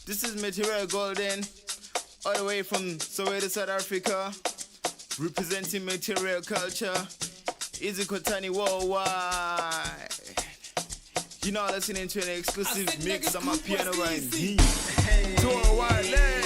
This is Material Golden, all the way from Soweto, South Africa, representing material culture. Easy Kotani worldwide. You're now listening to an exclusive mix on my piano right here. Tour Wale.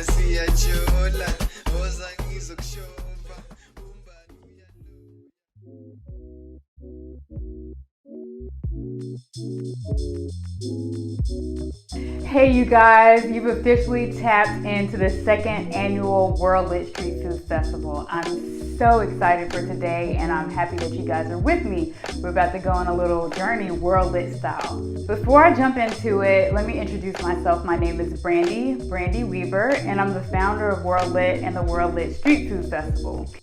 Siyajola, oza ngizokushova, umba Hey you guys, you've officially tapped into the second annual World Lit Street Food Festival. I'm so excited for today and I'm happy that you guys are with me. We're about to go on a little journey World Lit style. Before I jump into it, let me introduce myself. My name is Brandy Weaver, and I'm the founder of World Lit and the World Lit Street Food Festival.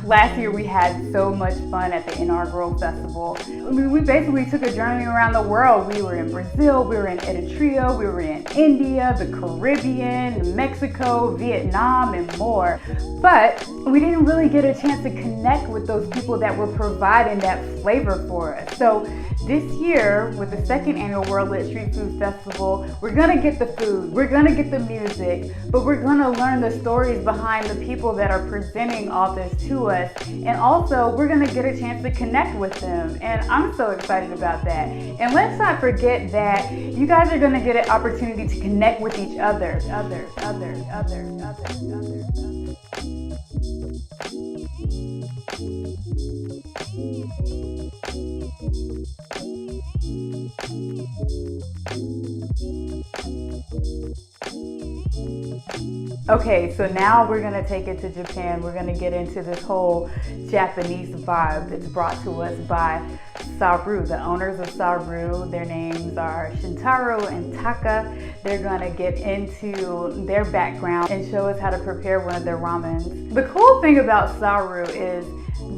Last year we had so much fun at the inaugural festival. I mean, we basically took a journey around the world. We were in Brazil, we were in Eritrea, we were in India, the Caribbean, Mexico, Vietnam, and more. But we didn't really get a chance to connect with those people that were providing that flavor for us. So this year, with the second annual World Lit Street Food Festival, we're gonna get the food, we're gonna get the music, but we're gonna learn the stories behind the people that are presenting all this to us. And also, we're gonna get a chance to connect with them. And I'm so excited about that. And let's not forget that you guys are gonna get an opportunity to connect with each other. Okay, so now we're gonna take it to Japan. We're gonna get into this whole Japanese vibe that's brought to us by Saru, the owners of Saru. Their names are Shintaro and Taka. They're gonna get into their background and show us how to prepare one of their ramens. The cool thing about Saru is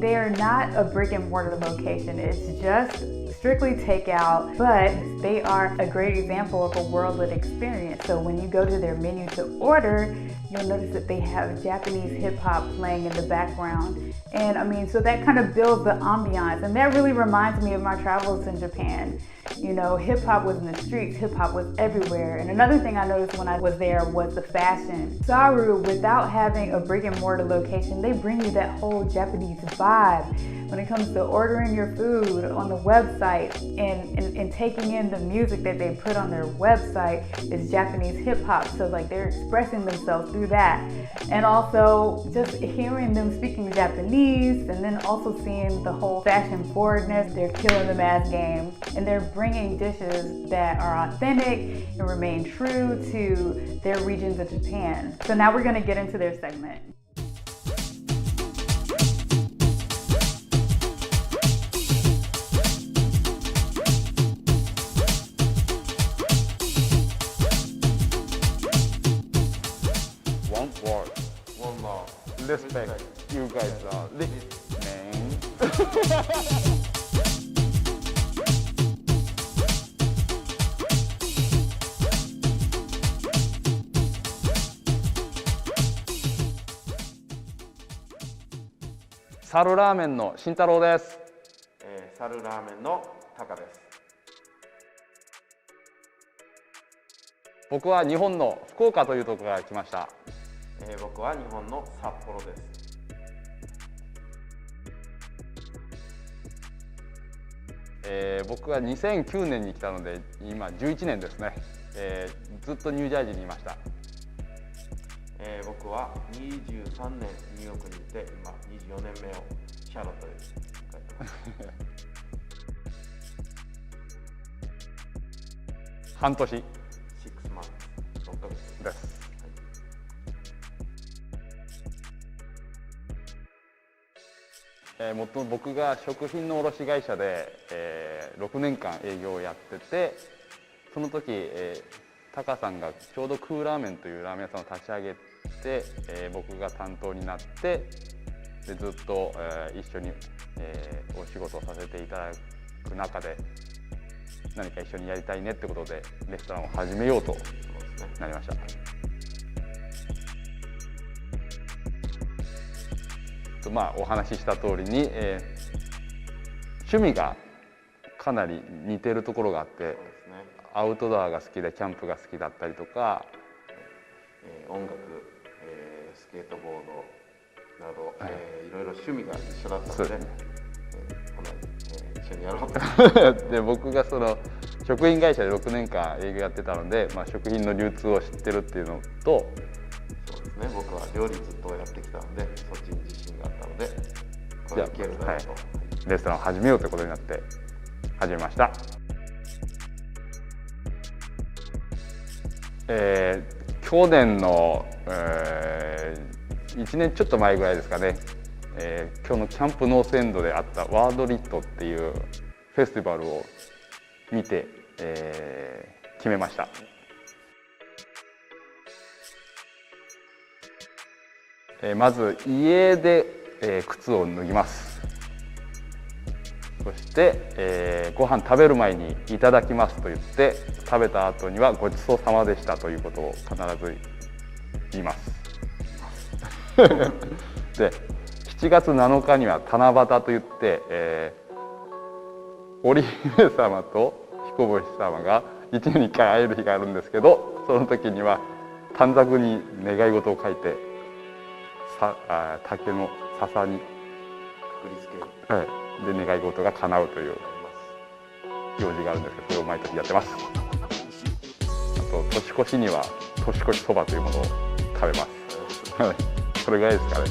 they're not a brick and mortar location. It's just strictly takeout, but they are a great example of a World Lit experience. So when you go to their menu to order, you'll notice that they have Japanese hip hop playing in the background. And I mean, so that kind of builds the ambiance. And that really reminds me of my travels in Japan. You know, hip hop was in the streets, hip hop was everywhere. And another thing I noticed when I was there was the fashion. Saru, without having a brick and mortar location, they bring you that whole Japanese vibe. When it comes to ordering your food on the website and taking in the music that they put on their website is Japanese hip hop. So like they're expressing themselves through that. And also just hearing them speaking Japanese and then also seeing the whole fashion forwardness, they're killing the mass game. And they're bringing dishes that are authentic and remain true to their regions of Japan. So now we're gonna get into their segment. One word. One more. Respect. You guys are lit, man. サルラーメンの慎太郎です。サルラーメンのタカです。僕は日本の福岡というところから来ました。僕は日本の札幌です。僕は2009年に来たので今11年ですね。ずっとニュージャージーにいました。僕は23年ニューヨークにいて今24年目をシャーロットで迎えてます。半年。6 months 6ヶ月です。もともと僕が食品の卸会社で、6年間営業をやってて、その時、タカさんがちょうどクーラーメンというラーメン屋さんを立ち上げて、僕が担当になってでずっと、一緒に、お仕事をさせていただく中で何か一緒にやりたいねってことでレストランを始めようとなりました。まあ、お話しした通りに、趣味がかなり似てるところがあって、アウトドアが好きでキャンプが好きだったりとか、音楽、スケートボードなど、いろいろ趣味が一緒だったので、一緒にやろうとで僕がその食品会社で6年間営業やってたので、まあ、食品の流通を知ってるっていうのと、そうですね、僕は料理ずっとやってきたのでそっちに自信があったのでこれいけるだろうと。レストランを始めようということになって始めました。去年の、1年ちょっと前ぐらいですかね、今日のキャンプノースエンドであったワードリットっていうフェスティバルを見て、決めました。まず家で、靴を脱ぎます。そして、ご飯食べる前に「いただきます」と言って食べた後には「ごちそうさまでした」ということを必ず言います。で7月7日には七夕といって、織姫様と彦星様が1年に1回会える日があるんですけど、その時には短冊に願い事を書いて竹の笹にくくりつける、で願い事が叶うという行事があるんですけど、それを毎年やってます。あと年越しには年越しそばというものを食べます。それぐらいですかね。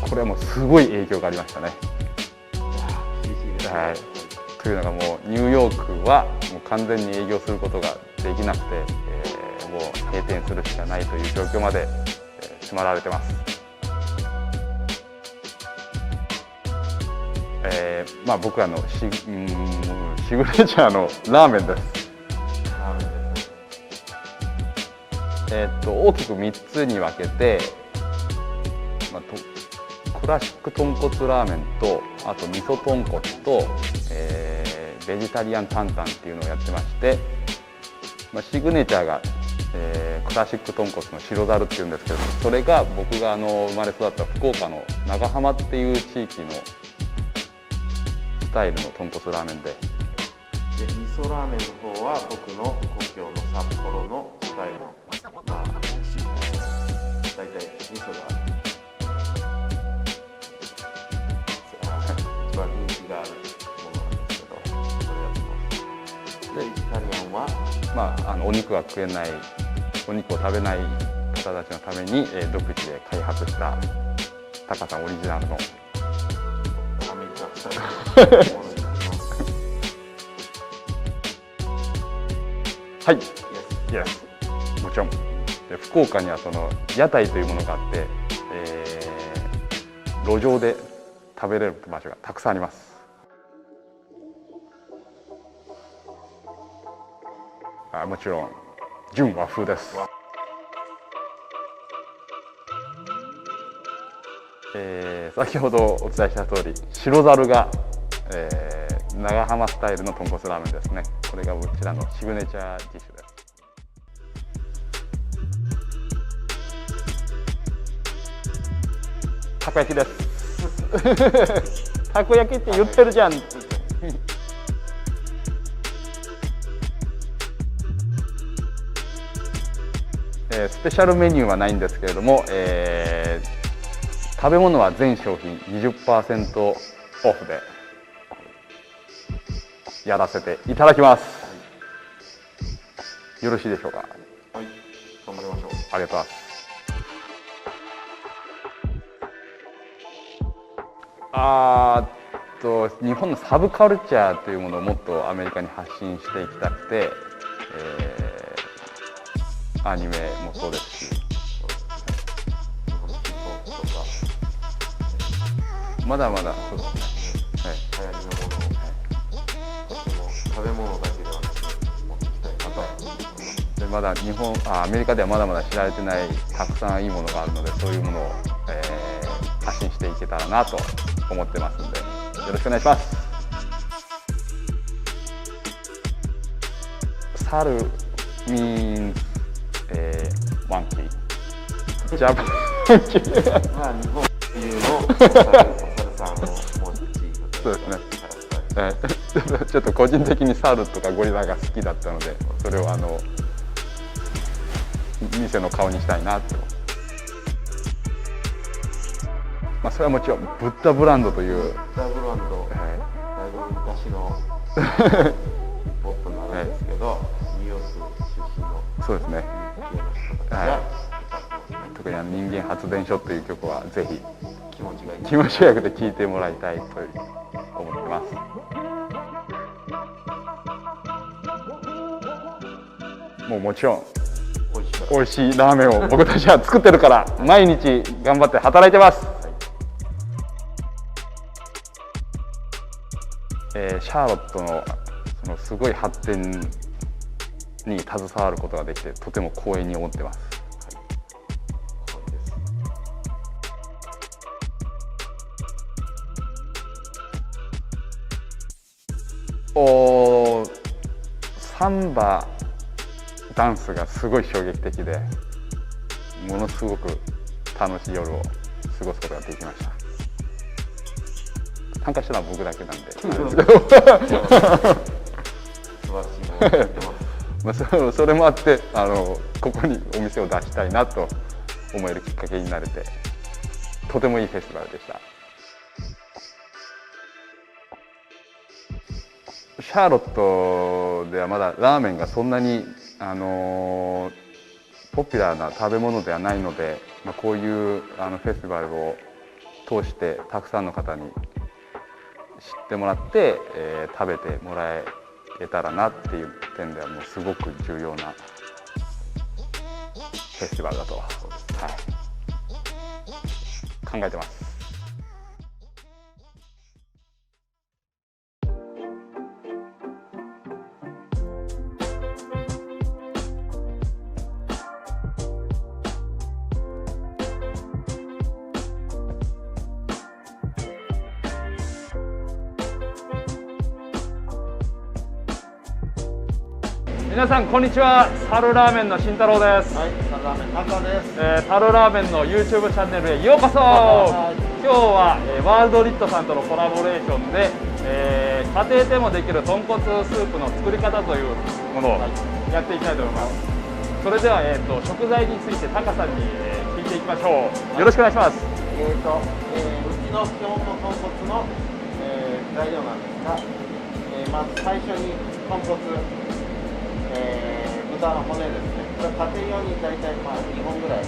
これはもうすごい影響がありましたね。はい、というのがもうニューヨークはもう完全に営業することができなくて、もう閉店するしかないという状況まで、迫られてます。まあ僕はシグネチャーのラーメンです。大きく3つに分けて、クラシック豚骨ラーメンと、あと味噌豚骨と、ベジタリアン担々っていうのをやってまして、シグネチャーが、クラシック豚骨の白ざるっていうんですけど、それが僕が生まれ育った福岡の長浜っていう地域のスタイルの豚骨ラーメンで、味噌ラーメンの方は僕の故郷の札幌のスタイルの、大体味噌が一番人気があるものなんですけど、それやってます。ベジタリアンは、お肉が食えない、お肉を食べない方たちのために、独自で開発したタカさんオリジナルのアメリカスタイルのものになります。はい、Yes。もちろん。で福岡にはその屋台というものがあって、路上で食べれる場所がたくさんあります。もちろん純和風です。先ほどお伝えした通り白ざるが、長浜スタイルの豚骨ラーメンですね。これがこちらのシグネチャーディッシュです。たこ焼きです。たこ焼きって言ってるじゃん。スペシャルメニューはないんですけれども、食べ物は全商品 20% オフでやらせていただきます。よろしいでしょうか。はい、頑張りましょう。ありがとうございます。日本のサブカルチャーというものをもっとアメリカに発信していきたくて、アニメもそうですし、まだまだそうですね、流行りのものを、とても食べ物だけではなく持っていきたいなと。でまだアメリカではまだまだ知られてないたくさんいいものがあるので、そういうものを、発信していけたらなと思ってますので、よろしくお願いします。猿 means、モンキー。ジャパンまあ日本流のお猿さんをモンキー。そうですね。ちょっと個人的に猿とかゴリラが好きだったので、それを店の顔にしたいなと。それはもちろんブッダブランドという。ブッダブランド、だいぶ昔のポップなんですけど、ニューヨーク出身のそうですね。日系の人たちが、特に人間発電所」という曲はぜひ気持ちがいい。気持ちよくて聴いてもらいたいと思ってます。もちろん美味しいラーメンを僕たちは作ってるから毎日頑張って働いてます。シャーロットのそのすごい発展に携わることができてとても光栄に思ってます。サンバダンスがすごい衝撃的でものすごく楽しい夜を過ごすことができました。参加したのは僕だけなんでそれもあってここにお店を出したいなと思えるきっかけになれてとてもいいフェスティバルでした。シャーロットではまだラーメンがそんなにポピュラーな食べ物ではないので、こういうフェスティバルを通してたくさんの方に知ってもらって、食べてもらえたらなっていう点ではもうすごく重要なフェスティバルだと、考えてます。皆さんこんにちは。サルラーメンの慎太郎です。はい、サルラーメンタカです。サルラーメンの YouTube チャンネルへようこそ。今日は、ワールドリットさんとのコラボレーションで、家庭でもできる豚骨スープの作り方というものをやっていきたいと思います。それでは、食材についてタカさんに、聞いていきましょう。よろしくお願いします。うちの基本の豚骨の、材料なんですが、まず最初に豚骨、豚の骨ですね。これ家庭用に大体2本ぐらい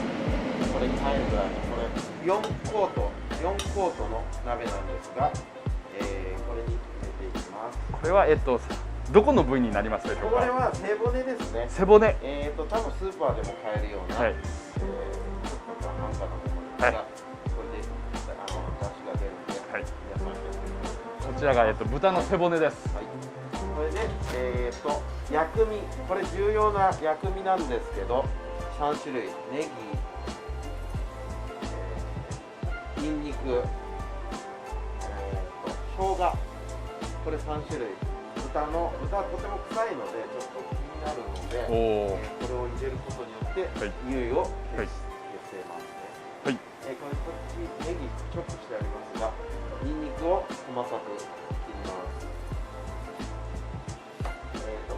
これに入るぐらいのこれ4コートの鍋なんですが、これに入れていきます。これはどこの部位になりますでしょうか。これは背骨ですね。背骨。多分スーパーでも買えるような、はい。ちょっと安価なものですが、はい、これで出汁が出るので、はい、皆さんやってください。こちらが豚の背骨です。はい。これで薬味、これ重要な薬味なんですけど、3種類、ネギ、ニンニク、生姜、これ3種類。豚はとても臭いのでちょっと気になるので、これを入れることによって、はい、匂いを消はい、せますね。はい。これこっちネギチョップしてありますが、ニンニクを細かく切ります。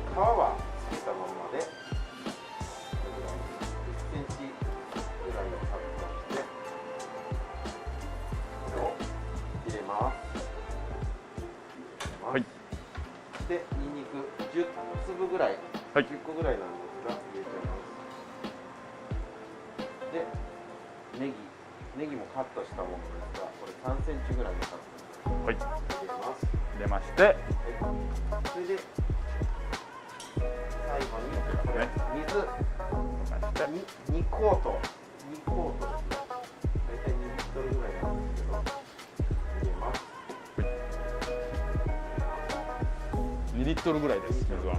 皮はつけたままで、これぐらい1センチぐらいのカットして、これを入れます。はい。で、ニンニク10粒ぐらい、はい、10個ぐらいなんですが、入れちゃいます。で、ネギもカットしたものですが、これ3センチぐらいのカットはい、入れます。入れまして、はい、それで最後にこれ水2コートですね。大体2リットルぐらいなんですけど入れます。2リットルぐらいです。水は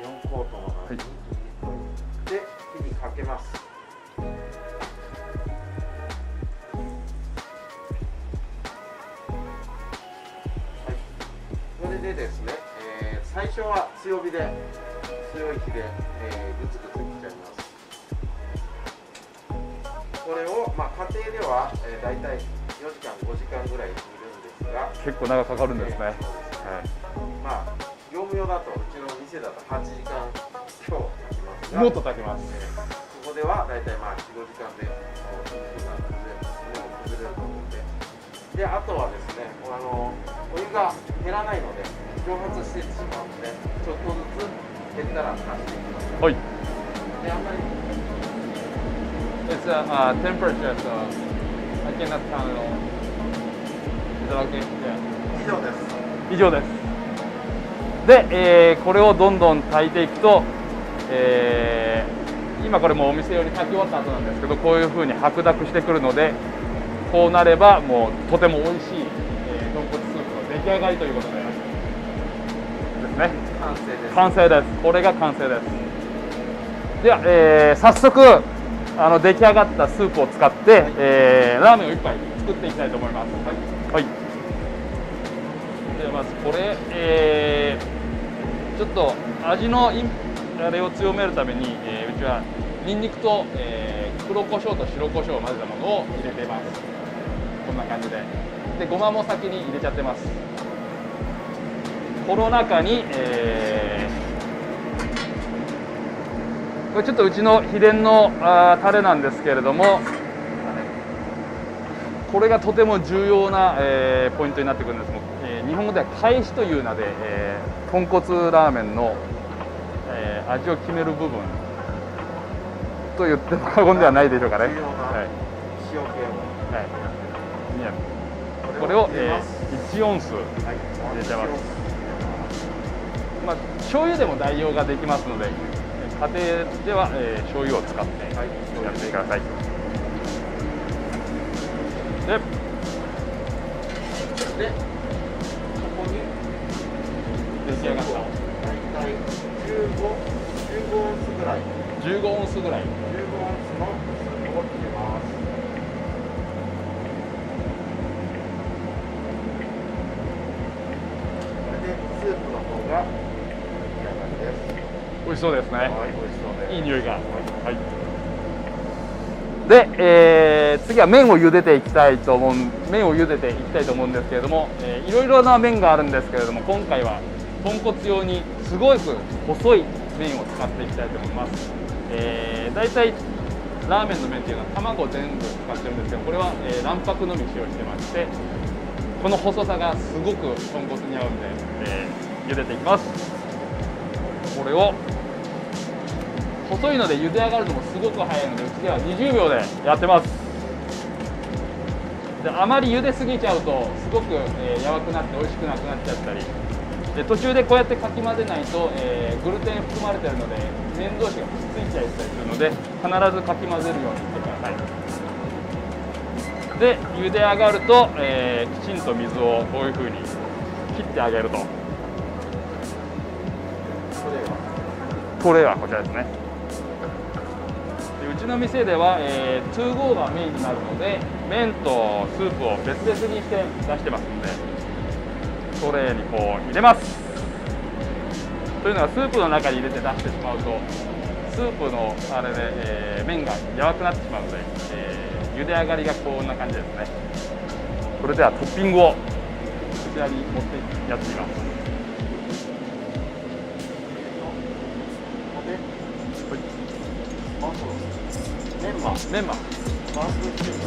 4コートの中に2リットルで火にかけます。はい、それでですね、最初は強い火で、グツグツいっちゃいます。これを、家庭では、だいたい4時間5時間ぐらい煮るんですが、結構長くかかるんですね。業務用だとうちの店だと8時間今日炊きますが、もっと炊きます。ここではだいたい4、5時間で肉が崩れると思うので、であとはですね、お湯が減らないので蒸発してしまうので、ちょっとずつ減ったら足していきます。はい。であんまり It's a temperature, so I cannot count it all. Is that okay? Yeah. 以上です。以上です。で、これをどんどん炊いていくと、今これもうお店用に炊き終わった後なんですけど、こういう風に白濁してくるので、こうなればもうとても美味しい、豚骨スープの出来上がりということでですね。完成です。完成です。これが完成です。では、早速出来上がったスープを使って、ラーメンを1杯作っていきたいと思います。はい。ではまずこれ、ちょっと味のあれを強めるために、うちはニンニクと、黒胡椒と白胡椒を混ぜたものを入れています。こんな感じで。で、ごまも先に入れちゃってます。この中に、これちょっとうちの秘伝のタレなんですけれども、これがとても重要な、ポイントになってくるんです。日本語では返しという名で、豚骨ラーメンの、味を決める部分と言っても過言ではないでしょうかね。はい、塩気を。はい、これを、1オンス入れちゃいます。まあ、醤油でも代用ができますので、家庭では、醤油を使ってやってください。で、ここに出来上がった。大体15オンスぐらい。15オンスぐらい。15オンスのスープを入れます。これでスープの方が出来上がりです。美味しそうですね。はい、美味しそうです。いい匂いが。はい。で、次は麺を茹でていきたいと思うんですけれども、いろいろな麺があるんですけれども、今回は豚骨用にすごく細い麺を使っていきたいと思います。だいたいラーメンの麺っていうのは卵全部使ってるんですけど、これは、卵白のみ使用してまして、この細さがすごく豚骨に合うんで、茹でていきます。これを細いので茹で上がるのもすごく早いので、うちでは20秒でやってます。で、あまり茹ですぎちゃうとすごく、柔らくなって美味しくなくなっちゃったりで、途中でこうやってかき混ぜないと、グルテン含まれているので麺同士がくっついちゃったりするので、必ずかき混ぜるようにしてください。で、茹で上がると、きちんと水をこういうふうに切ってあげると。トレイはこちらですね。で、うちの店では、2ゴーがメインになるので、麺とスープを別々にして出してますので、トレイにこう入れます。というのはスープの中に入れて出してしまうと、スープのあれで、麺が柔らくなってしまうので、茹で上がりがこんな感じですね。それではトッピングをこちらに持ってやってみます。メンマ。バンブーシュート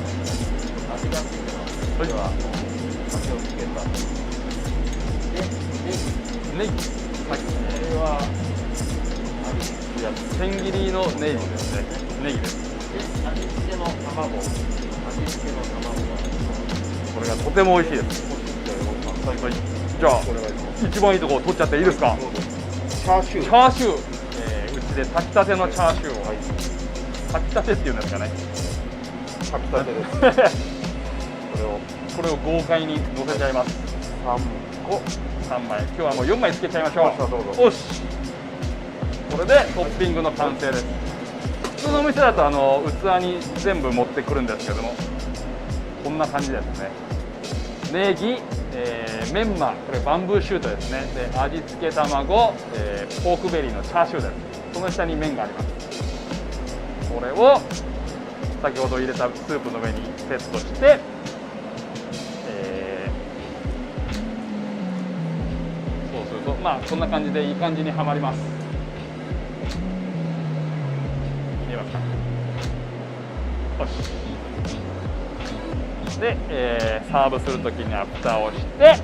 味がついてます。これは味をつけた。で、ネギ。はい。これは千切りのネギですね。ネギです。で、味付けの卵がこれがとても美味しいです。はい。じゃあ一番いいところ取っちゃっていいですか。チャーシュー。うちで炊きたてのチャーシューを。炊きたてっていうんですかね。炊きたてです。これを豪快に乗せちゃいます。3枚。今日はもう4枚つけちゃいましょう。よし。これでトッピングの完成です。普通のお店だと器に全部持ってくるんですけども、こんな感じですね。ネギ、メンマ、これバンブーシュートですね。で、味付け卵、ポークベリーのチャーシューです。その下に麺があります。これを先ほど入れたスープの上にセットして、そうするとまあこんな感じでいい感じにはまります。見えますか。よし。で、サーブするときには蓋をして、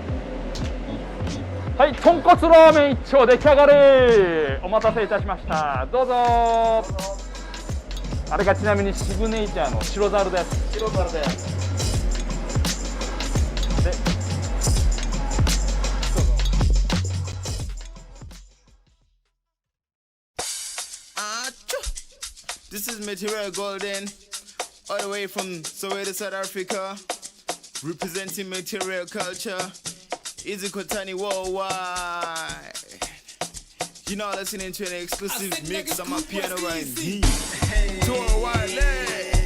はい、豚骨ラーメン一丁出来上がり。お待たせいたしました。どうぞ。あれがちなみにシグネイチャーの白ザルです。白ザルで。で、This is Material Golden, all the way from Soweto, South Africa, representing material culture. Izzy Kotani worldwide. You know, listening to an exclusive mix on my piano right here. Tour Wale.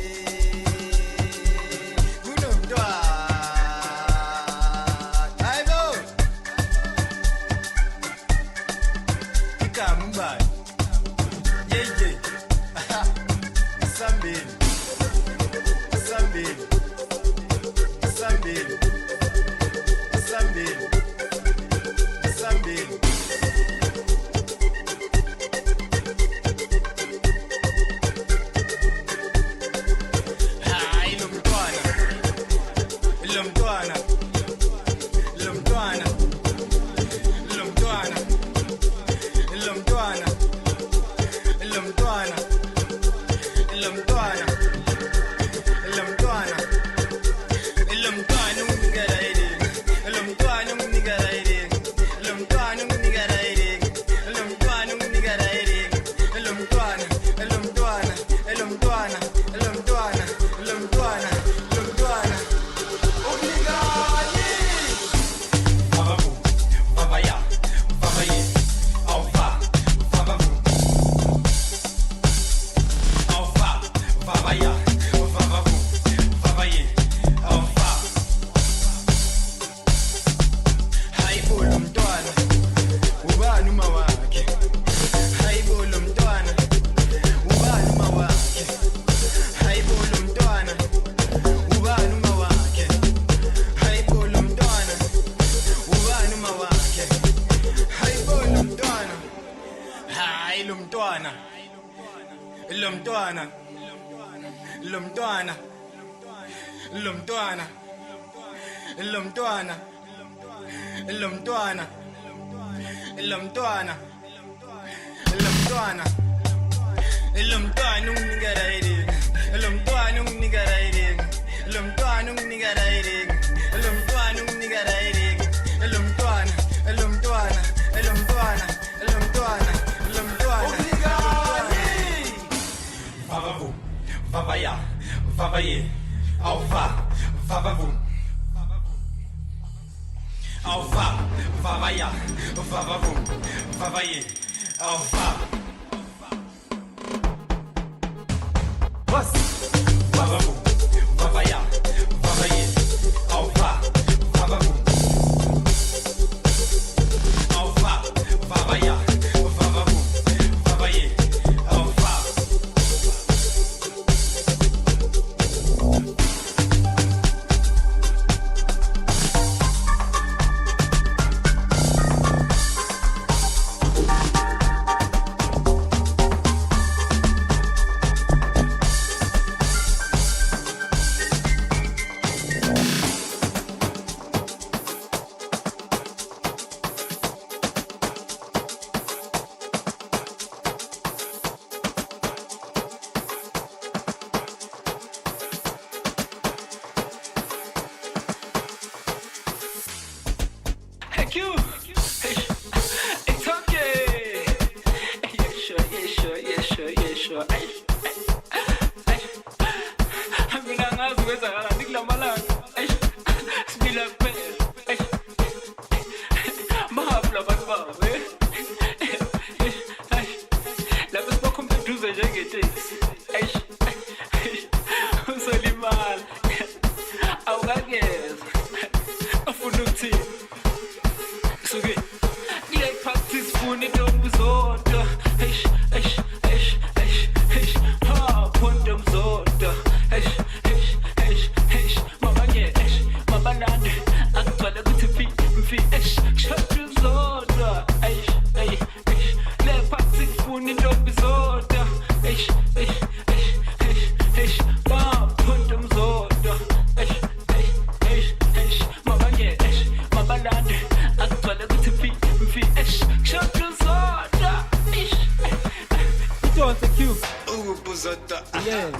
Yeah.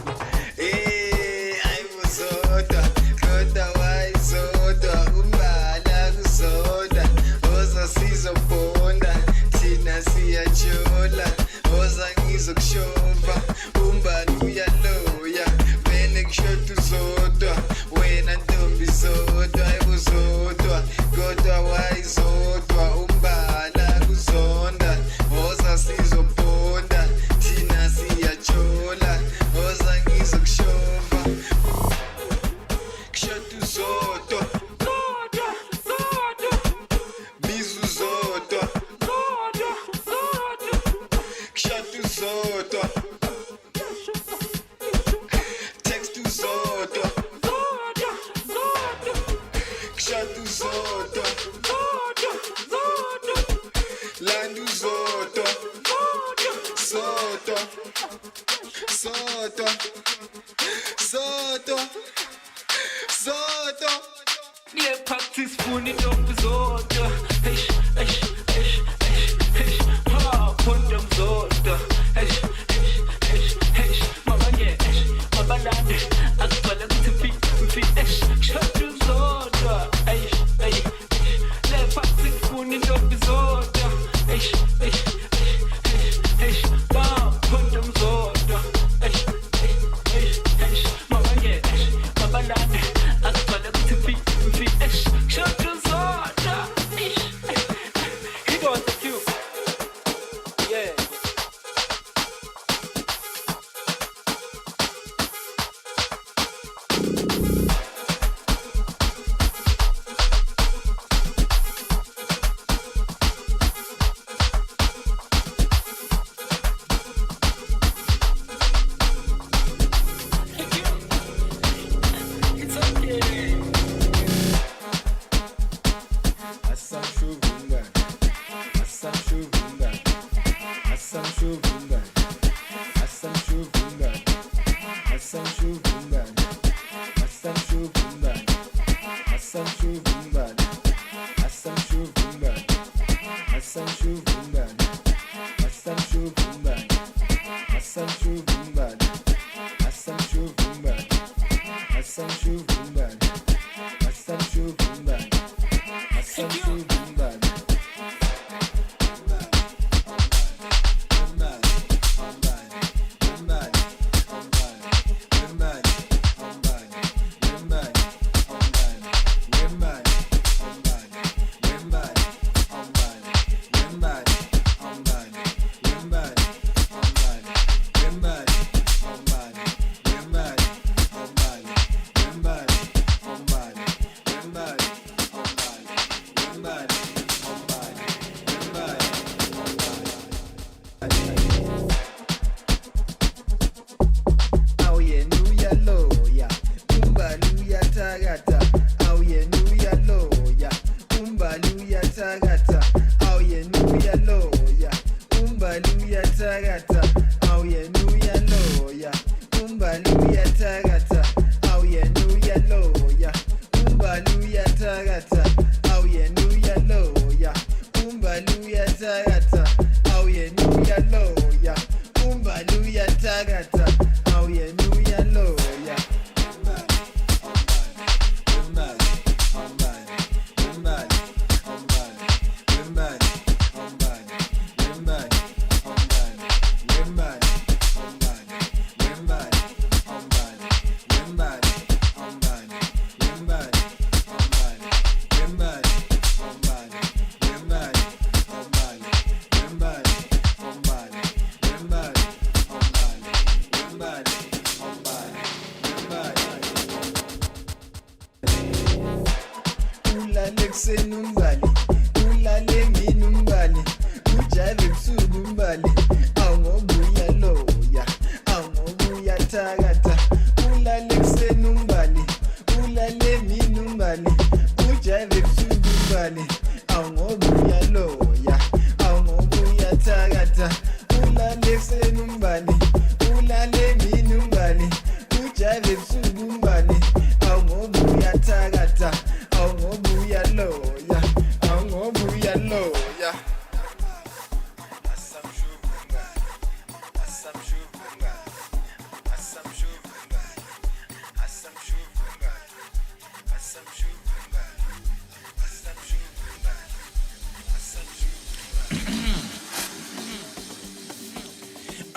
Ayibuzodwa kodwa wayizodwa umbala kuzodwa oza sizobonda thina siyajola oza ngizokushova umbala uyaloya vele kushoda uzodwa wena ntombi zodwa ayibuzodwa kodwa wayizodwa umbala kuzonda oza sizobonda thina siyajola oza ngizokushova kushoda uzodwa bizu zodwa kushoda uzodwa text uzodwa kushoda uzodwa land uzodwa zodwa zodwa zodwa zodwa Yeah, practice funny up zodwa. Put them zodwa. Mama yeah, mabalande. Akubala kuthi shut you zodwa. Yeah, practice funny up zodwa. Put them zodwa. Mama yeah, mabalande. Akubala kuthi shut you zodwa. He goes to you. Yeah. It's okay. Assam Shuvunga, Assam Shuvunga, Assam Shuvunga, Assam Shuvunga, Assam Shuvunga, Assam Shuvunga, Assam Shuvunga, Assam Shuvunga, Assam Shuvunga, Assam Shuvunga, Assam Shuvunga, Assam Shuvunga, Assam Shuvunga, Assam Shuvunga. Assam Shuvunga.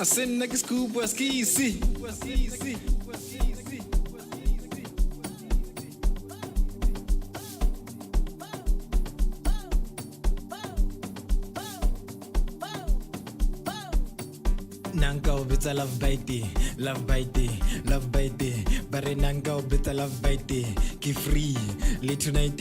Asenna ke scoop was easy. Nanka bita love bite, love bite, love bite. Bare nanka bita love bite, ki free, late tonight.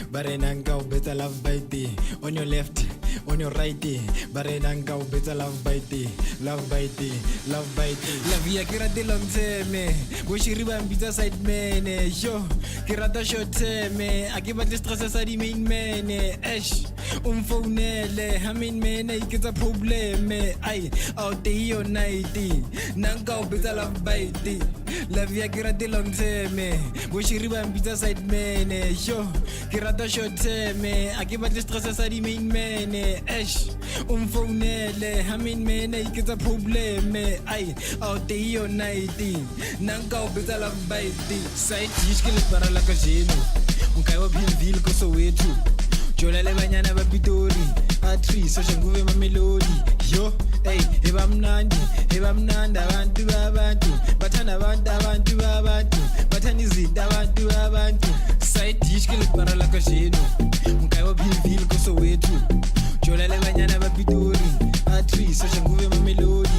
Bare nanka bita love bite, on your left, on your right. Bare nanka bita love bite, love bite, love bite. La via kira de long terme, go shiriba mbita side mene, yo. Kira da short terme, akiba de stress sa di main mene, esh. Phonele, hamin mene ikita probleme, ay, out the nighty, nanka bita love bite. La via kira de long terme, go shiriba mbita side mene, yo. Kira da short terme, akiba de stress sa di main mene, esh. Phonele, hamin mene ikita probleme, ay, out the nighty, nanka bita love bite. Side yishkele para la kajeno, unkaiwa bilville ko Soweto. Jola le banyana ba Pitori, atri so shenguve ma melody. Yo, hey, eba mnandi abantu babantu, bathanda abantu babantu, bathanda izinto abantu babantu. Side dish ke le para la kajeno, mkayo bilville ko Soweto. Jola le banyana ba Pitori, atri so shenguve ma melody.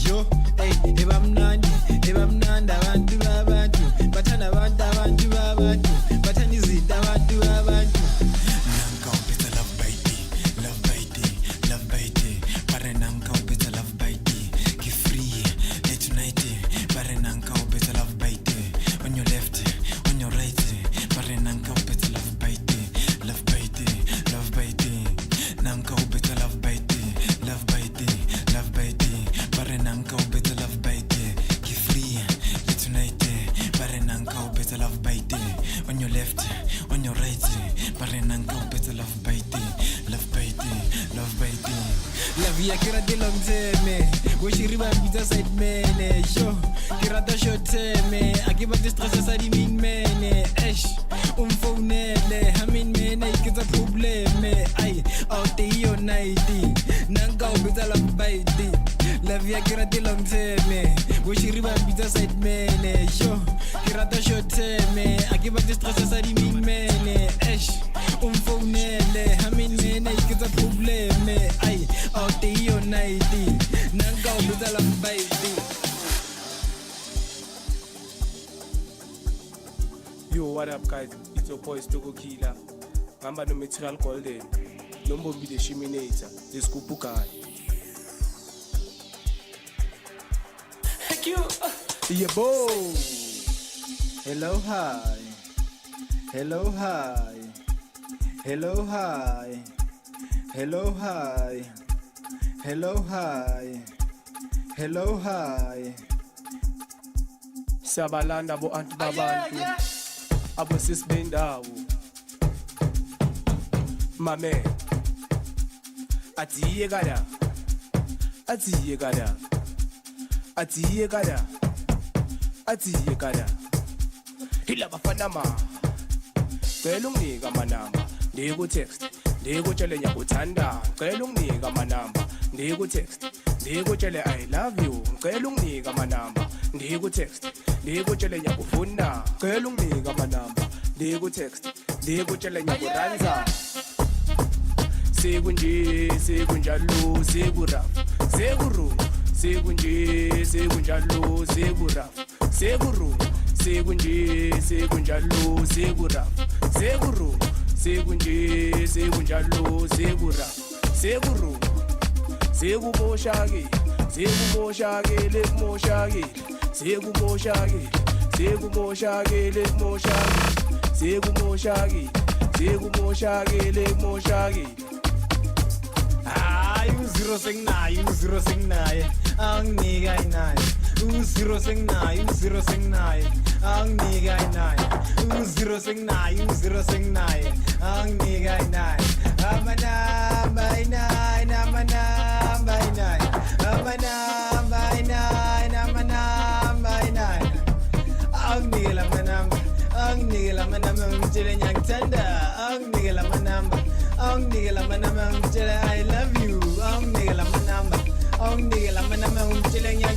Yo, hey, eba mnandi abantu babantu, bathanda abantu babantu, bathanda izinto abantu babantu. Via kira de long terme, go shiriba mbita side mene, yo. Kira da short terme, akiba de stress sa di main mene, esh. Phonele, hamin mene ikita probleme, ay, out the nighty, nanka bita love bite. La via kira de long terme, go shiriba mbita side mene, yo. Kira da short terme, akiba de stress sa di main mene, esh. Phonele, hamin mene ikita probleme, ay, out the nighty, nanka bita love bite. Yo, what up guys? It's your boy Stogo Killer. Gamba no material golden. Number be the shiminator. The scoop guy. Thank you. Yeah, bo. Hello, hi. Hello, hi. Hello, hi. Hello, hi. Hello, hi. Hello, hi. Sabalanda bo antu babantu. Abo sis bendawo. Mame. Atiye gada. Atiye gada. Atiye gada. Atiye gada. Hila bafanama. Kelungiga manamba. Ndigo text. Ndigo chele nyakuthanda. Kelungiga manamba. Ndigo text. Ndigo chele I love you. Kelungiga manamba. Ndigo text. Ndigo chele nyakufunda. Kelungiga manamba. Ndigo text. Ndigo chele nyakuranza. Segunje, segunjalo, seguraf. Seguru. Segunje, segunjalo, seguraf. Seguru. Segunje, segunjalo, seguraf. Seguru. Segunje, segunjalo, seguraf. Seguru. Segumoshage, segumoshage, lekmoshage. Segumoshage, segumoshage, lekmoshage. Segumoshage, segumoshage, lekmoshage. You zero sing na, you zero sing na, ang nigga na. You zero sing na, you zero sing na, ang nigga na. You zero sing na, you zero sing na, ang nigga na. Amana by nine, amana by nine, amana by nine, amana by nine. Ang nigga manamba, ang nigga manamba, chile nyang tanda, ang nigga manamba. Ang nigga manamba, chile I love you. Ang nigga manamba, ang nigga manamba, chile nyang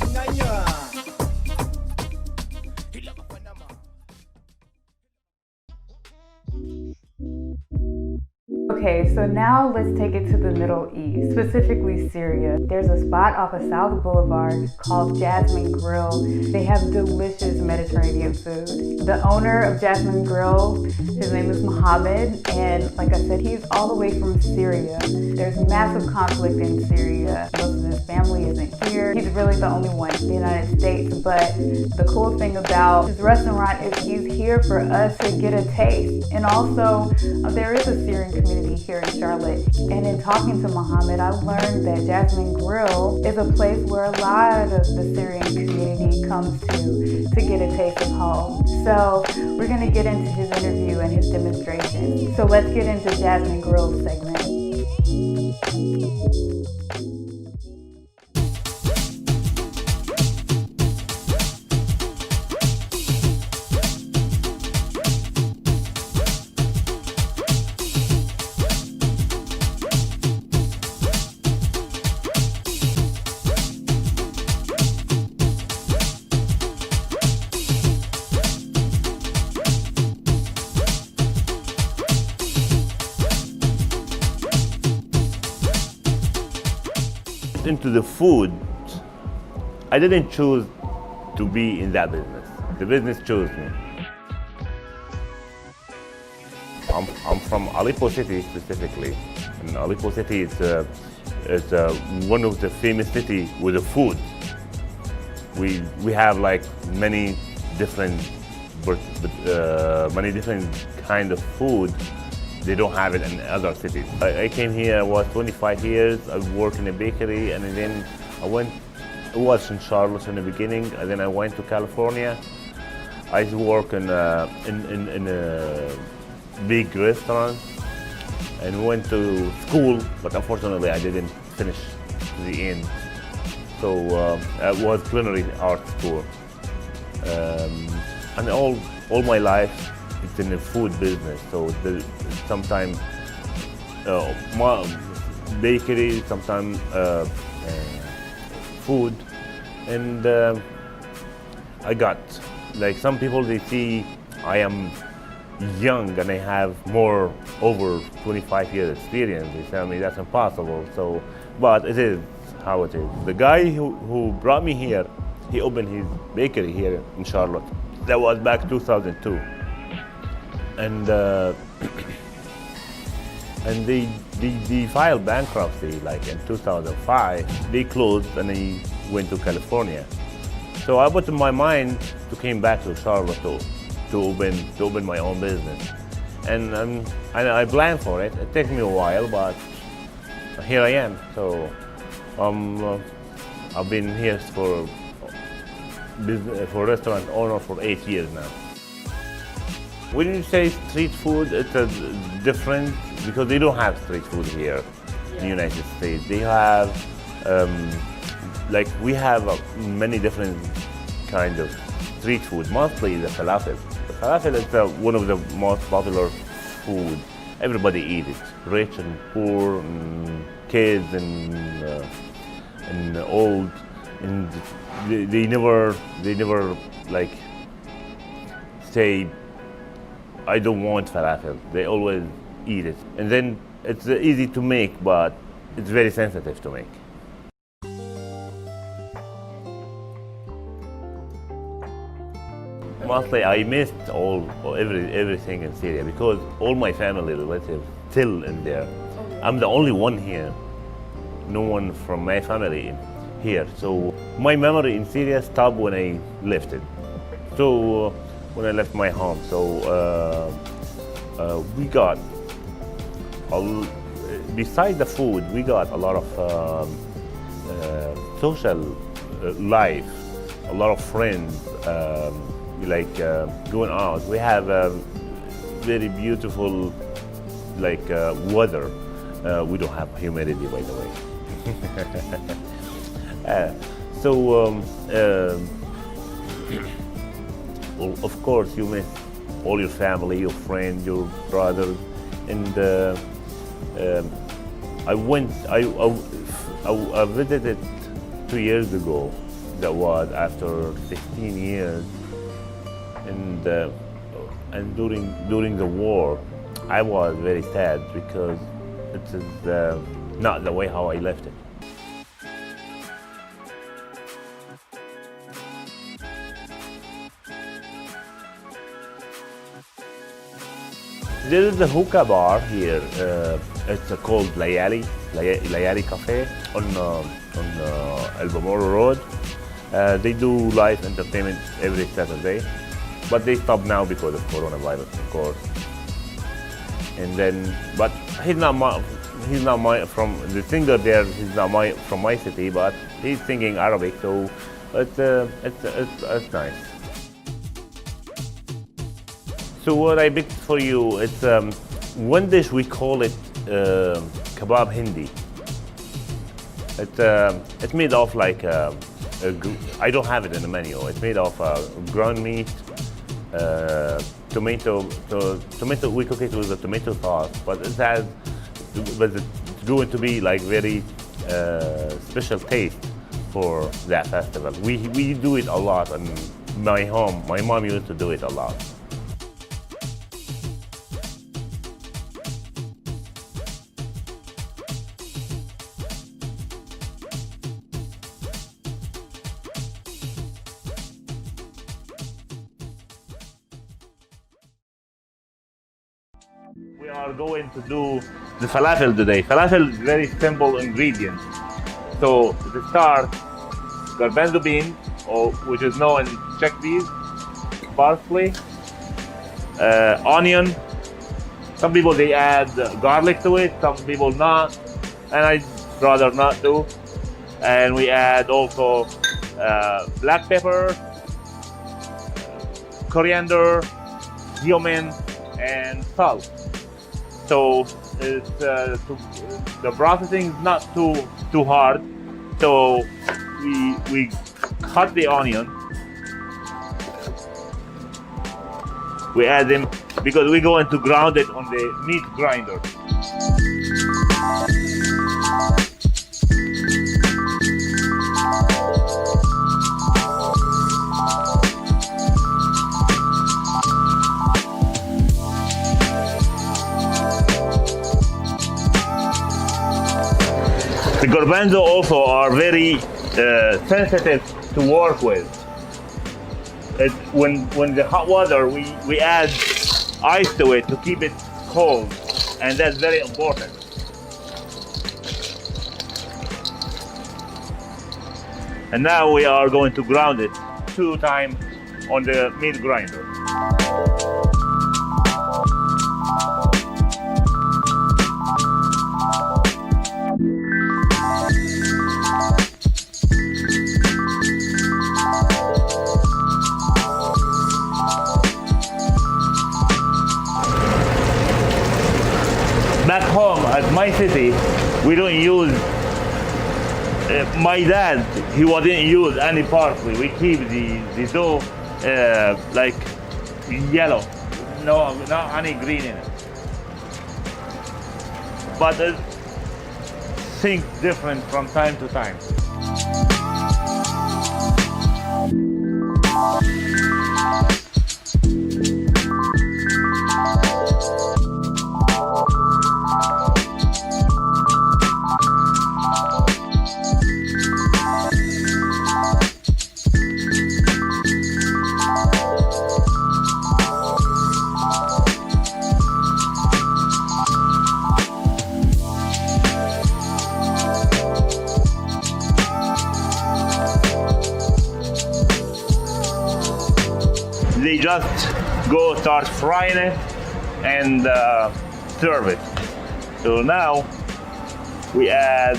so now let's take it to the Middle East, specifically Syria. There's a spot off of South Boulevard called Jasmine Grill. They have delicious Mediterranean food. The owner of Jasmine Grill, his name is Mohammed, and like I said, he's all the way from Syria. There's massive conflict in Syria. Most of his family isn't here. He's really the only one in the United States, but the cool thing about his restaurant is he's here for us to get a taste. And also, there is a Syrian community here in Charlotte. And in talking to Mohammed, I learned that Jasmine Grill is a place where a lot of the Syrian community comes to get a taste of home. So we're gonna get into his interview and his demonstration. So let's get into Jasmine Grill's segment. Into the food, I didn't choose to be in that business. The business chose me. I'm from Aleppo City specifically, and Aleppo City is one of the famous cities with the food. We have like many different kind of food. They don't have it in other cities. I came here, I was 25 years, I worked in a bakery, and then I was in Charlotte in the beginning, and then I went to California. I used to work in a big restaurant, and went to school, but unfortunately I didn't finish the end. So it was culinary art school. And all my life, it's in the food business, so sometimes bakery, sometimes food, and I got, like some people, they see I am young and I have more over 25 years experience. They tell me that's impossible, so, but it is how it is. The guy who brought me here, he opened his bakery here in Charlotte. That was back 2002. And and they filed bankruptcy like in 2005. They closed and they went to California. So I put in my mind to came back to Charlotte to open my own business, and I planned for it. It took me a while, but here I am. So I've been here for restaurant owner for 8 years now. When you say street food, it's a different, because they don't have street food here in the United States. They have, like we have many different kind of street food, mostly the falafel. The falafel is one of the most popular food. Everybody eats it, rich and poor, and kids and old, and they never like say, I don't want falafel. They always eat it. And then it's easy to make, but it's very sensitive to make. Mostly I missed everything in Syria because all my family relatives still in there. I'm the only one here. No one from my family here. So my memory in Syria stopped when I left it. So when I left my home, so we got, besides the food, we got a lot of social life, a lot of friends, like going out. We have a very beautiful weather. We don't have humidity, by the way. Of course, you miss all your family, your friends, your brothers, and I visited 2 years ago. That was after 16 years, and during the war, I was very sad because it is not the way how I left it. There is a hookah bar here. It's called Layali Cafe on El Bomoro Road. They do live entertainment every Saturday, but they stop now because of coronavirus, of course. And then, but he's not from the singer there. He's not from my city, but he's singing Arabic, so it's nice. So what I picked for you, it's one dish we call it kebab Hindi. It's made of like I don't have it in the menu. It's made of ground meat, tomato. We cook it with a tomato sauce, but it's going to be like very special taste for that festival. We do it a lot in my home. My mom used to do it a lot. We are going to do the falafel today. Falafel is very simple ingredient. So to start, garbanzo bean, or which is known as chickpeas, parsley, onion. Some people they add garlic to it, some people not, and I'd rather not do. And we add also black pepper, coriander, cumin, and salt. So it's, the processing is not too hard. So we cut the onion. We add them because we're going to ground it on the meat grinder. The garbanzo also are very sensitive to work with. When the hot water, we add ice to it to keep it cold, and that's very important. And now we are going to ground it 2 times on the meat grinder. Back home at my city, we don't use, my dad, he wouldn't use any parsley. We keep the dough like yellow, no, not any green in it. But things different from time to time. They just go start frying it and serve it. So now we add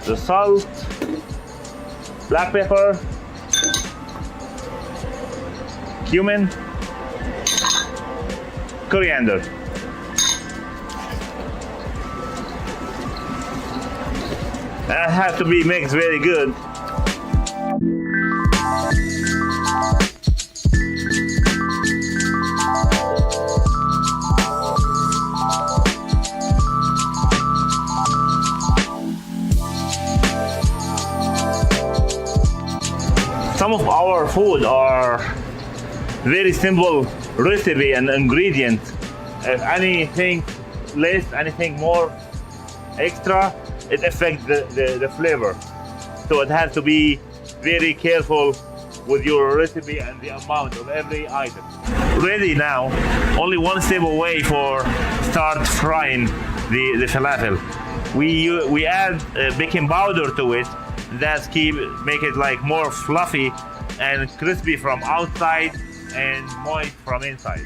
the salt, black pepper, cumin, coriander. That has to be mixed very good. Some of our food are very simple recipe and ingredient. If anything less, anything more, extra, it affects the flavor. So it has to be very careful with your recipe and the amount of every item. Ready now, only one step away for start frying the falafel. We add baking powder to it. That's make it like more fluffy and crispy from outside and moist from inside.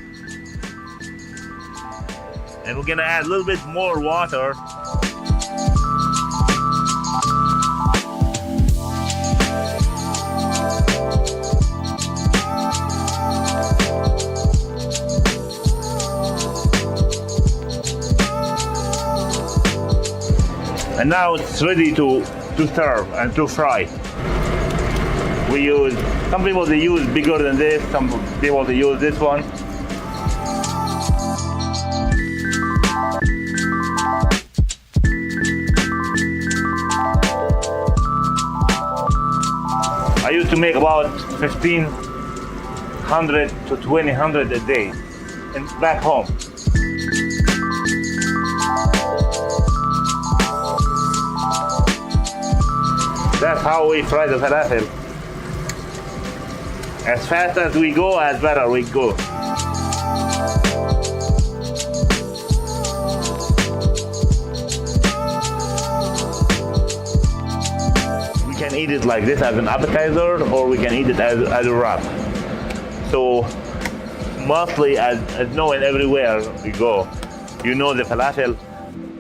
And we're gonna add a little bit more water. And now it's ready to serve and to fry. Some people they use bigger than this, some people they use this one. I used to make about 1,500 to 2,000 a day and back home. That's how we fry the falafel. As fast as we go, as better we go. We can eat it like this as an appetizer, or we can eat it as a wrap. So mostly, as knowing everywhere we go, you know the falafel,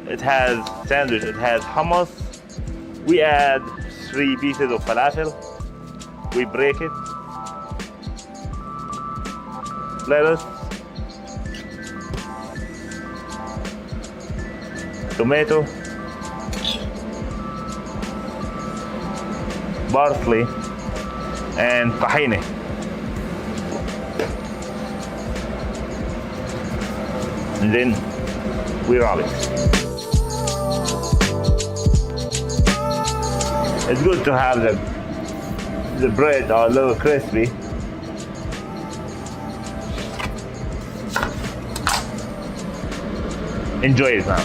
it has sandwich, it has hummus. We add 3 pieces of falafel, we break it, lettuce, tomato, parsley, and tahini. And then we roll it. It's good to have the bread a little crispy. Enjoy it now.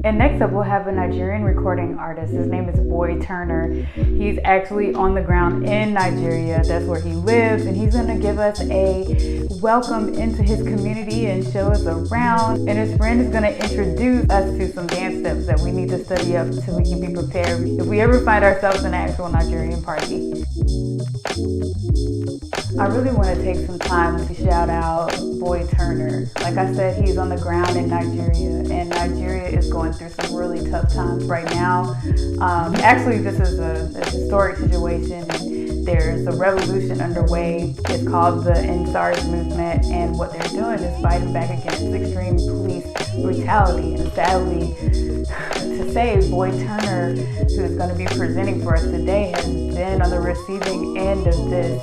And next up, we'll have a Nigerian recording artist. His name is Boy Turner. He's actually on the ground in Nigeria. That's where he lives. And he's gonna give us a welcome into his community and show us around. And his friend is gonna introduce us to some dance steps that we need to study up so we can be prepared if we ever find ourselves in an actual Nigerian party. I really want to take some time to shout out Boy Turner. Like I said, he's on the ground in Nigeria, and Nigeria is going through some really tough times right now. Actually, this is a historic situation, and there's a revolution underway. It's called the EndSARS movement, and what they're doing is fighting back against extreme police brutality. And sadly, to say, Boy Turner, who is going to be presenting for us today, has been on the receiving end of this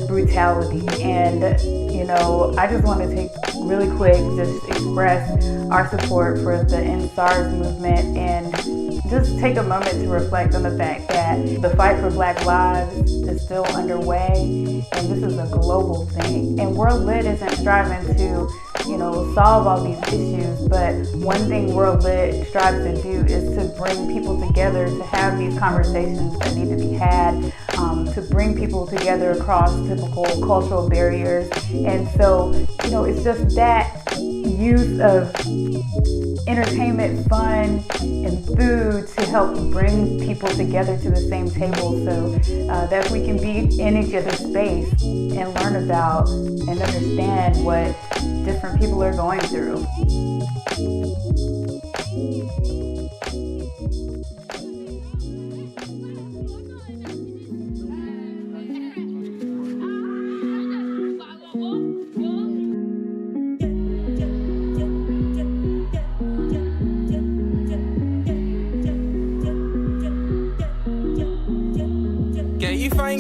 brutality. And, you know, I just want to take really quick, just express our support for the EndSARS movement and just take a moment to reflect on the fact that the fight for Black lives is still underway, and this is a global thing. And World Lit isn't striving to, you know, solve all these issues, but one thing World Lit strives to do is to bring people together, to have these conversations that need to be had, to bring people together across typical cultural barriers. And so, you know, it's just that use of entertainment, fun, and food to help bring people together to the same table so that we can be in each other's space and learn about and understand what different people are going through.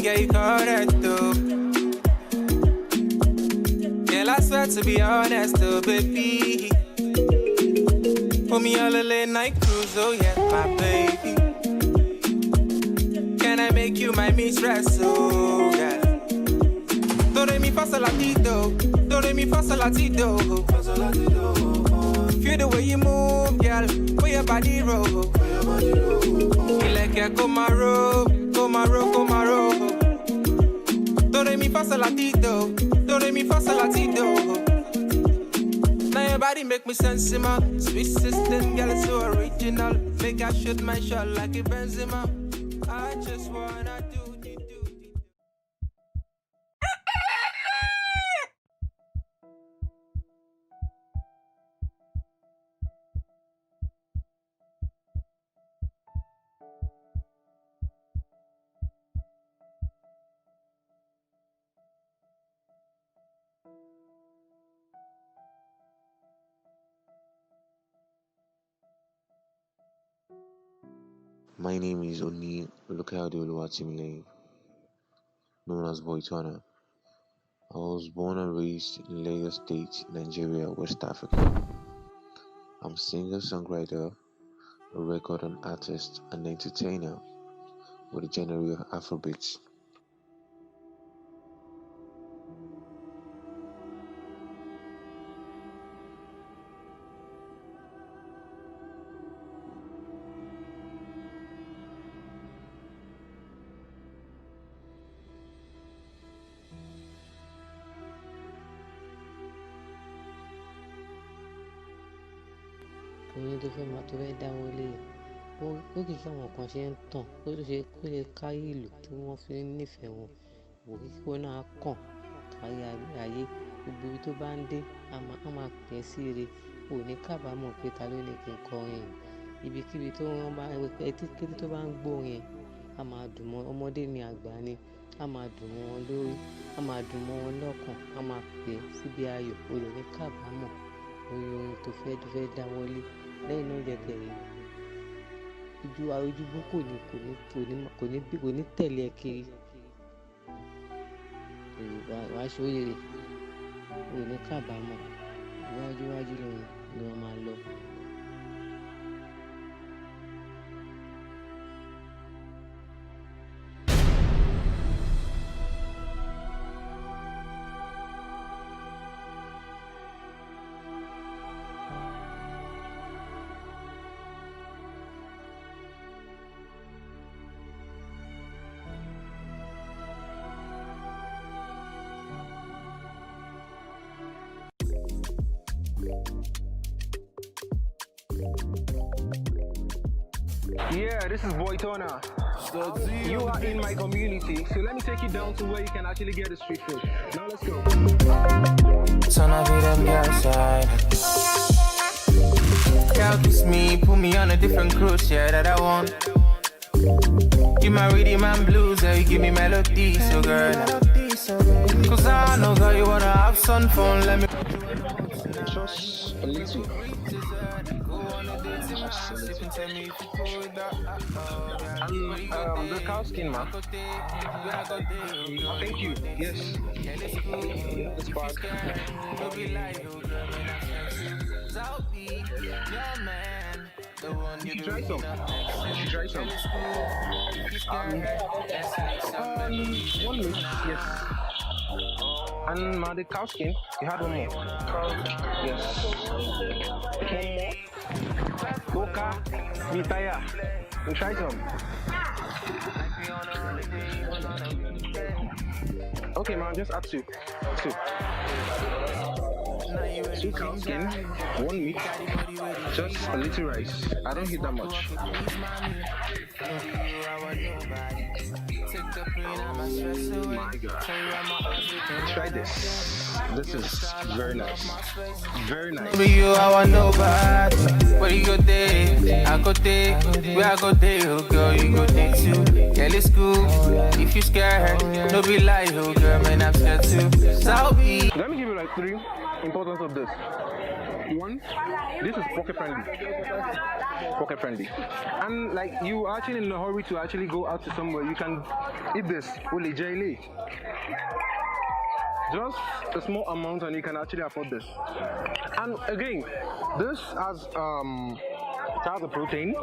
Girl, you correct though. Girl, I swear to be honest though, baby. Put me on a late night cruise, oh yeah, my baby. Can I make you my mistress, oh yeah. Do re mi fa sol la ti do. Do re mi fa sol la ti do. Feel the way you move, girl. Where your body roll. Feel like a comaro. Do re mi fa sol la ti do. Do re mi fa sol la ti do. Now your body make me sensible. Sweet system, girl, it's so original. Make I shoot my shot like a Benzema. I just wanna do. My name is Oni Olukayode Oluwatimileye, known as Boytona. I was born and raised in Lagos State, Nigeria, West Africa. I'm a singer-songwriter, a record and artist, and entertainer with a genre of Afrobeats. Oyin tó fẹ́ máa tó fẹ́ dá wọn lé ó kì í káwọn kan ṣe ń tàn ó tó ṣe kó lè kárí ìlú tí wọ́n fi ń nífẹ̀ẹ́ wọn wò kí kó náà kàn kárí ayé gbogbo ibi tó bá ń dé a máa pè é sí ire ò ní kábàámọ̀ pé ta ló ní kí n kọrin ibikíbi tó wọ́n bá kété tó bá ń gbórin ẹ̀ a máa dùn mọ́ ọmọdé ní àgbà ni a máa dùn mọ́ wọn lórí a máa dùn mọ́ wọn lọ́kàn a máa pè é síbi ayọ̀ ò lè ní kábàámọ̀ orin tó fẹ́ dá wọn lé lẹ́yìn náà jẹ́ kẹrin ojúbọ kò ní tẹ̀lé ẹ kiri wàá ṣoríire ò ní kábàámọ̀ iwájú lọ́run ni wọ́n máa lọ. Yeah, this is Boytona. You are in my community, so let me take you down to where you can actually get the street food. Now let's go. Son of them girl side. Girl kiss me, put me on a different cruise, yeah, that I want. You my rhythm and blues, yeah, you give me melody, so girl. Cause I know, girl, you wanna have some fun, let me. Just a little. The cow skin, man. Thank you. Yes. It's back. You should try some. One mix, yes. And the cow skin, you had one more. Yes. One more. Coca, Mitaya. You try some. Okay, man, just add two. Two cow skin, one meat, just a little rice. I don't eat that much. My God. Try this. This is very nice. Very nice. Be you, I want nobody. Where you go there, I go there. Where I go there, oh girl, you go there too. Girl, it's cool. If you scared, don't be like, oh girl, man, I'm scared too. So be. Let me give you like three importance of this. One, this is pocket friendly, and like you are actually in a hurry to actually go out to somewhere, you can eat this only jaily. Just a small amount and you can actually afford this. And again, this has the protein,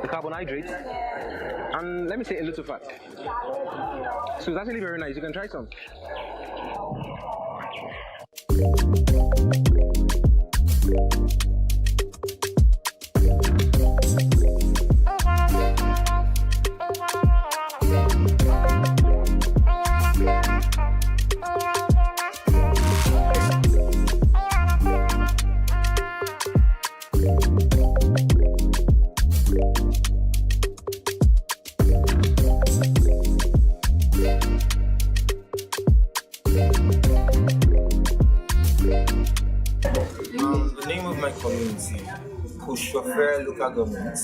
the carbohydrates, and let me say a little fat. So it's actually very nice. You can try some. The name of my community, Kushofre Local Government,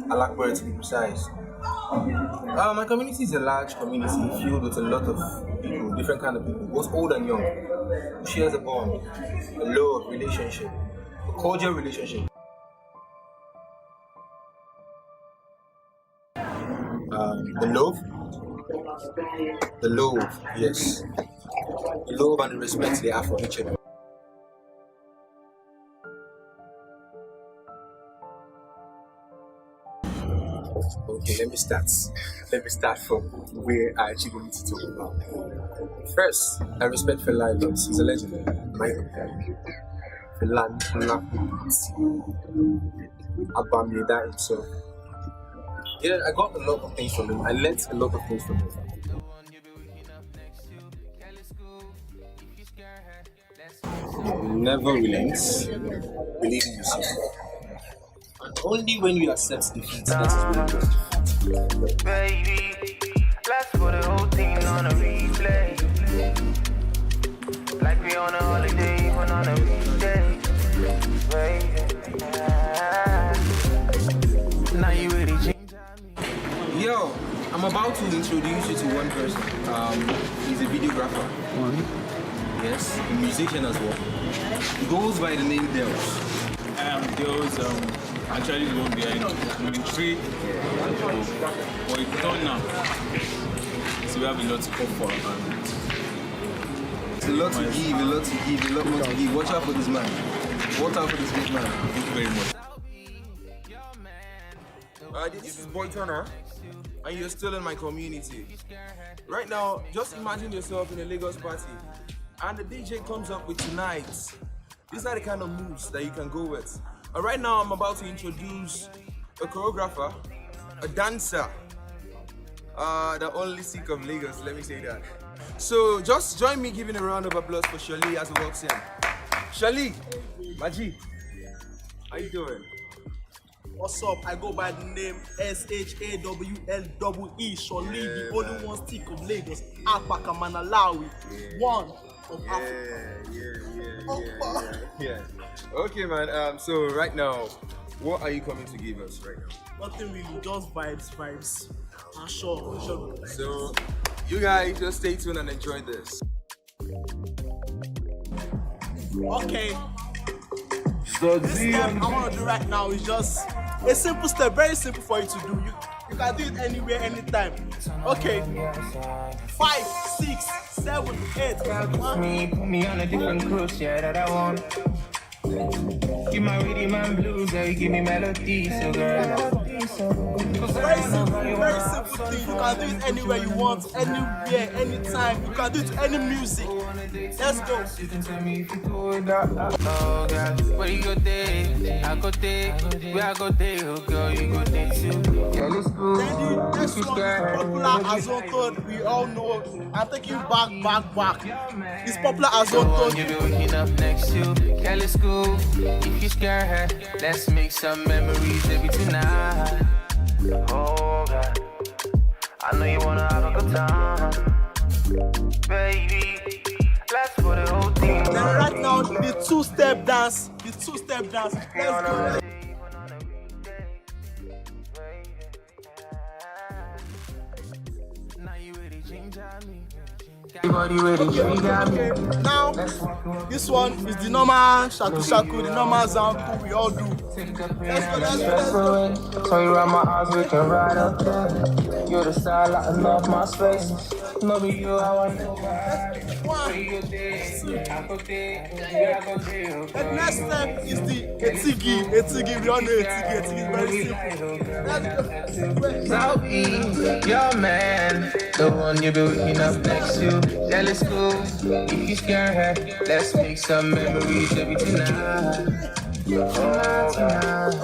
Alakbere to be precise. My community is a large community filled with a lot of people, different kind of people, both old and young, who shares a bond, a love relationship, a cordial relationship. The love, yes, the love and the respect they have for each other. Okay, let me start from where I actually need to talk about. First, I respect Fela a lot. He's a legend. My Fela Abamida himself. Yeah, I got a lot of things from him. I learned a lot of things from him. Never relents. Believe in yourself. And only when you accept defeat, that is when you defeat. Baby, let's put the whole thing on a replay. Like we on a holiday, even on a weekday. Now you ready, change? Yo, I'm about to introduce you to one person. He's a videographer. Yes, a musician as well. He goes by the name Dels. Dels, actually the one behind military, but it's done now. So we have a lot to come for. It's a lot to give, a lot more to give. Watch out for this man. Watch out for this big man. Thank you very much. This is Boy Turner, and you're still in my community. Right now, just imagine yourself in a Lagos party, and the DJ comes up with Tonight. These are the kind of moves that you can go with. Right now, I'm about to introduce a choreographer, a dancer, the only Sikh of Lagos, let me say that. So just join me giving a round of applause for Shali as he walks in. Shali, Maji, how you doing? What's up? I go by the name SHAWLEE, Shali, the only one Sikh of Lagos, Apaka Manalawi, one of Africa. Yeah. Okay, man. So right now, what are you coming to give us right now? Nothing really, just vibes. I'm sure. So, you guys just stay tuned and enjoy this. Okay. So this step I want to do right now is just a simple step, very simple for you to do. You can do it anywhere, anytime. Okay. 5, 6, 7, 8. Put me on a different cruise, yeah, that I want. Give my rhythm and blues, yeah, you give me melody, so girl. Very simple thing. You can do it anywhere you want, anywhere, anytime. You can do it to any music. Let's go. You can tell me if you do it up. Oh, girl, where you go there? I go there. Where I go there, oh, girl, you go there too. Yeah, let's go. This one is popular as one code. We all know. I'm taking you back. It's popular as one code. You be waking up next to Kelly School. If you scare her, let's make some memories every tonight. Oh God, I know you wanna have a good time, baby. Let's put the whole thing. Then right now, the two-step dance. Let's go. Everybody ready, okay. Now, this one is the normal shaku, the normal zanku we all do. Let's go. So you run my arms, we can ride up there. You're the style, I love my space. No be you, I want to ride. The next step is the etigi. We all know etigi. Very simple. I'll be your man, the one you be waking up next to. Yeah, let's go. If you scared, let's make some memories every tonight.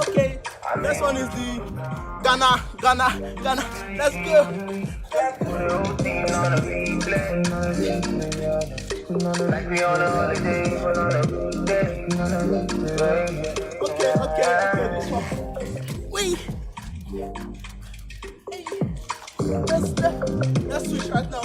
Okay, this one is the Ghana. Let's go. Like we on a holiday, but on a good day. Okay, this one. Wait. Let's switch right now.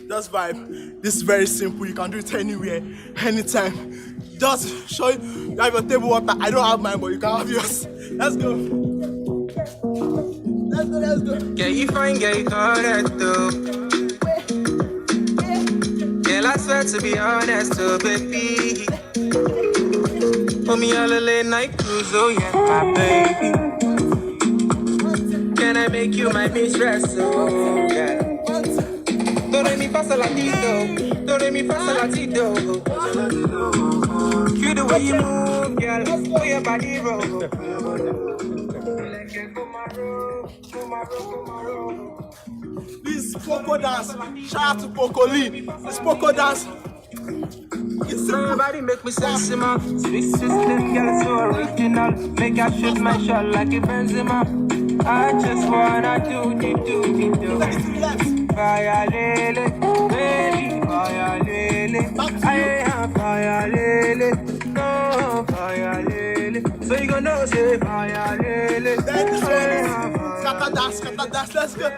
Just vibe. This is very simple. You can do it anywhere, anytime. Just show you have your table water. I don't have mine, but you can have yours. Let's go. Let's go. Yeah, you fine, yeah, you correct though. Girl, I swear to be honest, oh baby. Put me on a late night cruise, oh yeah, my baby. Can I make you my mistress, oh yeah. Do re mi fa sol la ti do, do re mi fa sol la ti do. Feel the way you move, girl, way your body roll. This is Poco dance. Shout out to Poco Lee. This Poco dance. Somebody make me sense, man. Sweet system, girl, so original. Make I shoot my shot like a Benzema. I just wanna do. Fire lele, baby, fire lele. I am fire lele, no fire lele. So you gonna say fire lele. Scatter dance, let's go.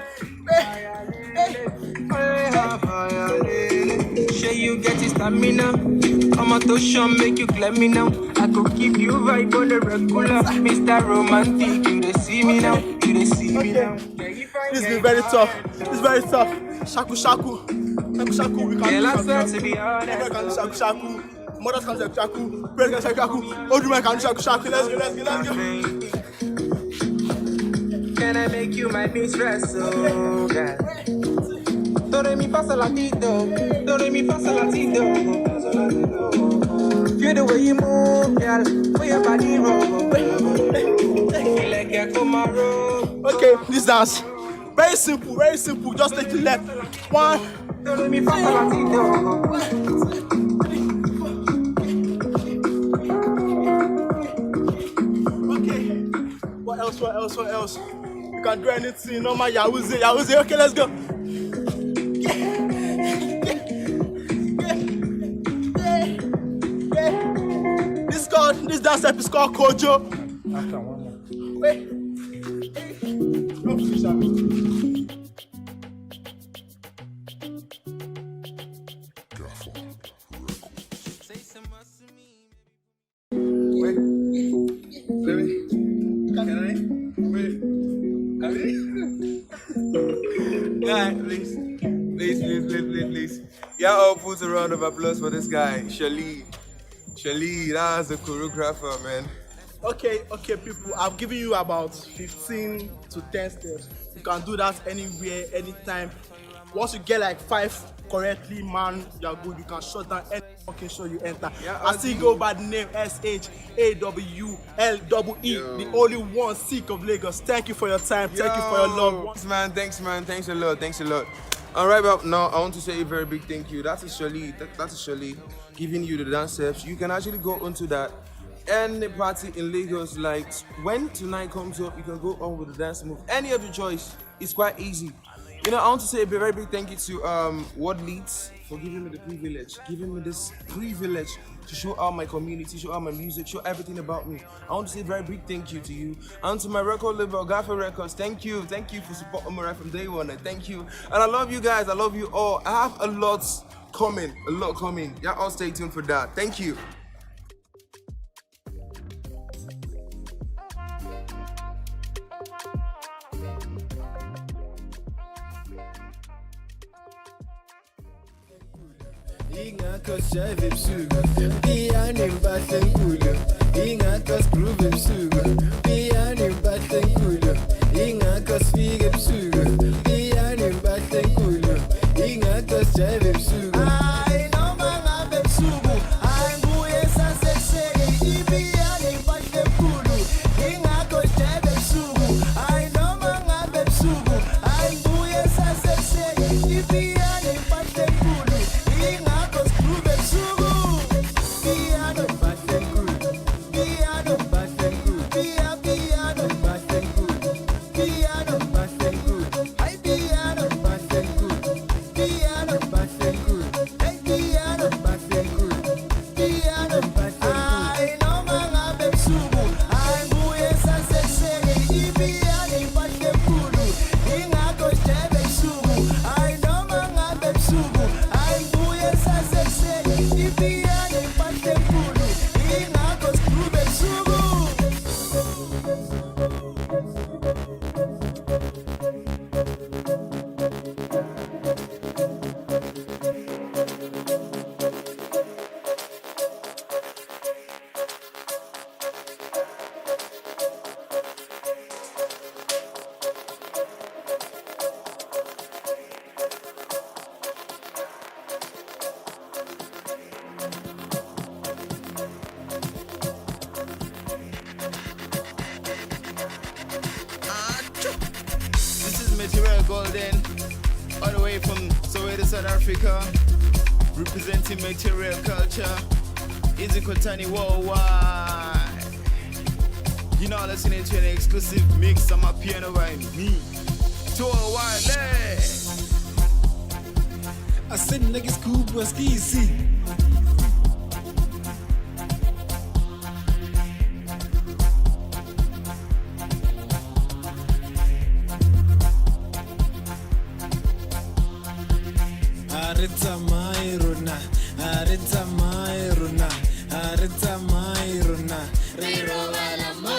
Sure you get his stamina. I'm a touch make you claim me now. I could keep you vibe on the regular. Mr. Romantic, you dey see me now. This is very tough. Shaku. We can do shaku. Everyone can do shaku. Mothers can do shaku. Parents can do shaku. Old women can do shaku. Let's go. Can I make you my mistress? Oh, yeah. Do re mi fa sol la ti do, do re mi fa sol la ti do. Feel the way you move, girl, way your body roll. Like a Komaro. Okay, this dance, very simple. Just take the left. 1, 2, 3. Okay. What else? You can do anything. No man, Yahooze. Okay, let's go. This dance step is called Kojo. Wait. Please. Y'all all put a round of applause for this guy, Shali, that's a choreographer, man. Okay, people. I've given you about 15 to 10 steps. You can do that anywhere, anytime. Once you get like 5 correctly, man, you're good. You can shut down any fucking show you enter. I still go by the name SHAWLEE, the only one Sikh of Lagos. Thank you for your time. Thank you for your love. Thanks, man. Thanks a lot. All right, well, now I want to say a very big thank you. That's a Shali giving you the dance steps. You can actually go onto that any party in Lagos. Like when tonight comes up, you can go on with the dance move. Any of your choice. It's quite easy. You know, I want to say a very big thank you to Ward Leads for giving me this privilege to show out my community, show out my music, show everything about me. I want to say a very big thank you to you. And to my record label, Gaffer Records, thank you for supporting me right from day one, and thank you. And I love you guys, I love you all. I have a lot coming. Y'all all stay tuned for that. Thank you. Ingakos jive sugar, piano batten cooler. Ingakos groove sugar, piano batten cooler. Ingakos fig sugar, piano batten cooler. Ingakos jive sugar. Material Golden, all the way from Soweto, South Africa, representing material culture. Easy Kotani worldwide. You know, listening to an exclusive mix on my piano by me. To a Wiley. I said niggas cool, but easy. Arita Mairuna, Arita Mairuna, Arita Mairuna, Riro Alamo.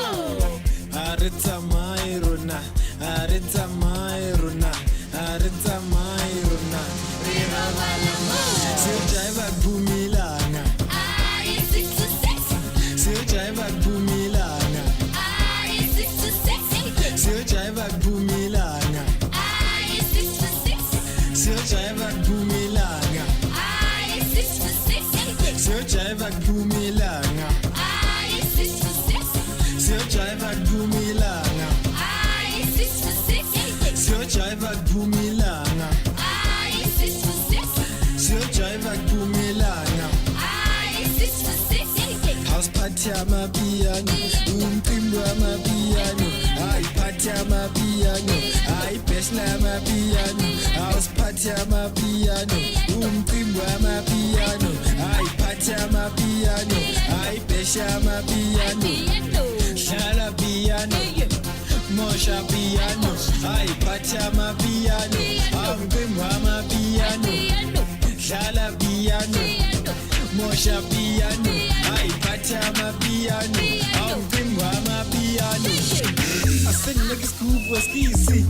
Arita Mairuna, Arita Mairuna, Arita Mairuna, Riro Alamo. Seu Jaiva Bumilana, Seu Jaiva Bumilana, Seu Jaiva Bumilana, Seu Jaiva Bumilana, Seu Jaiva Bumilana, Seu Jaiva Bumilana, Seu Jaiva Bumilana, Seu Jaiva Bumilana. House party ama piano, umpimbo ama piano, ay party ama piano, ay pesla ama piano. House party ama piano, umpimbo ama piano, ay party ama piano, ay pesha ama piano. Shala piano, mosha piano, ay party ama piano, umpimbo ama piano. Shala piano, mosha piano, ay party ama piano, umpimbo ama piano. I said niggas cool, but easy.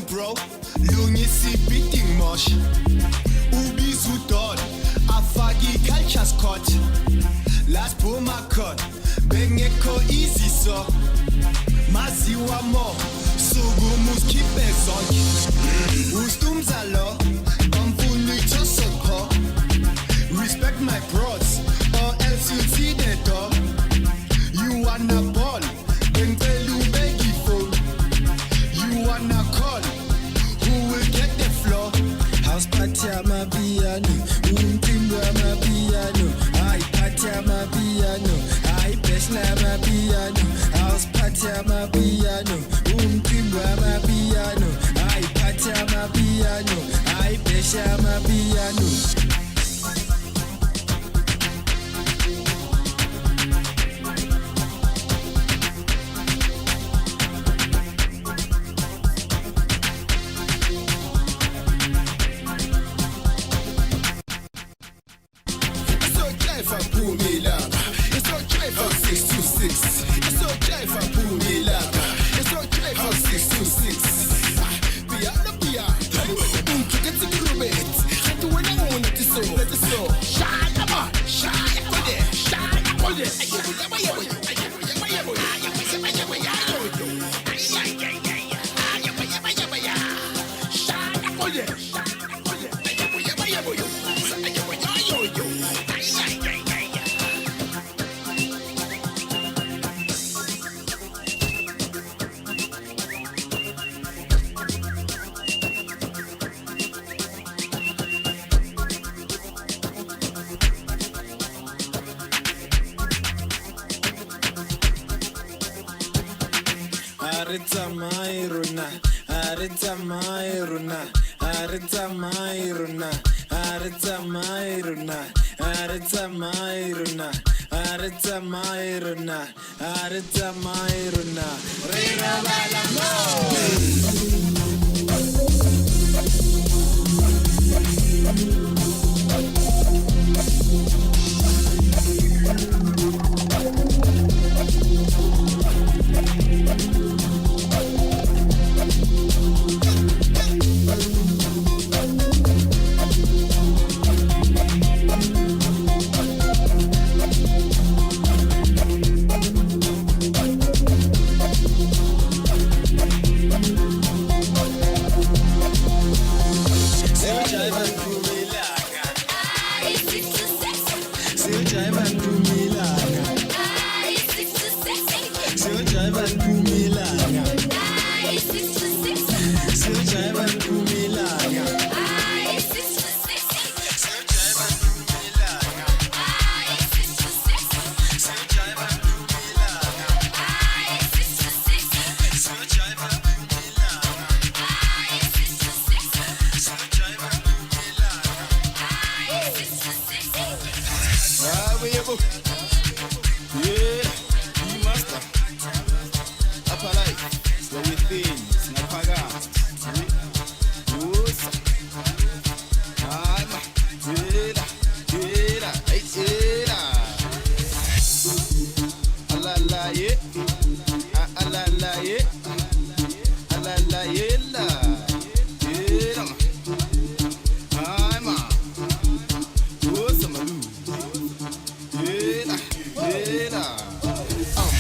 Bro, lungi si beating mosh. Ubi Zudon, Afagi culture scott. Last Puma cut, Bengeko easy so. Maziwa mo, Sugumus kipe zonk. Ustumzalo, Kampulu Chosoko. Respect my pros, or else you see the door. You wanna ball, then tell you beggy phone. You wanna call, who will get the floor? House party ama piano, umpimbo ama piano, ay party ama piano, ay pesla ama piano. House party ama piano, umpimbo ama piano, ay party ama piano, ay pesha ama piano. It's okay for 626. It's okay for Pumilanga. It's okay for 626. Piano, piano. Get to the rubet. I do what I want to so. Let us go. Shine up, shine up there. Shine up there. Arita Mairuna, Arita Mairuna, Arita Mairuna, Arita Mairuna, Arita Mairuna, Arita Mairuna, Arita Mairuna, Rira Balamo. la yeah. La la yeah. La la yeah la. Yeah ma. Hi ma. Oh sama lu. Yeah la. Yeah la.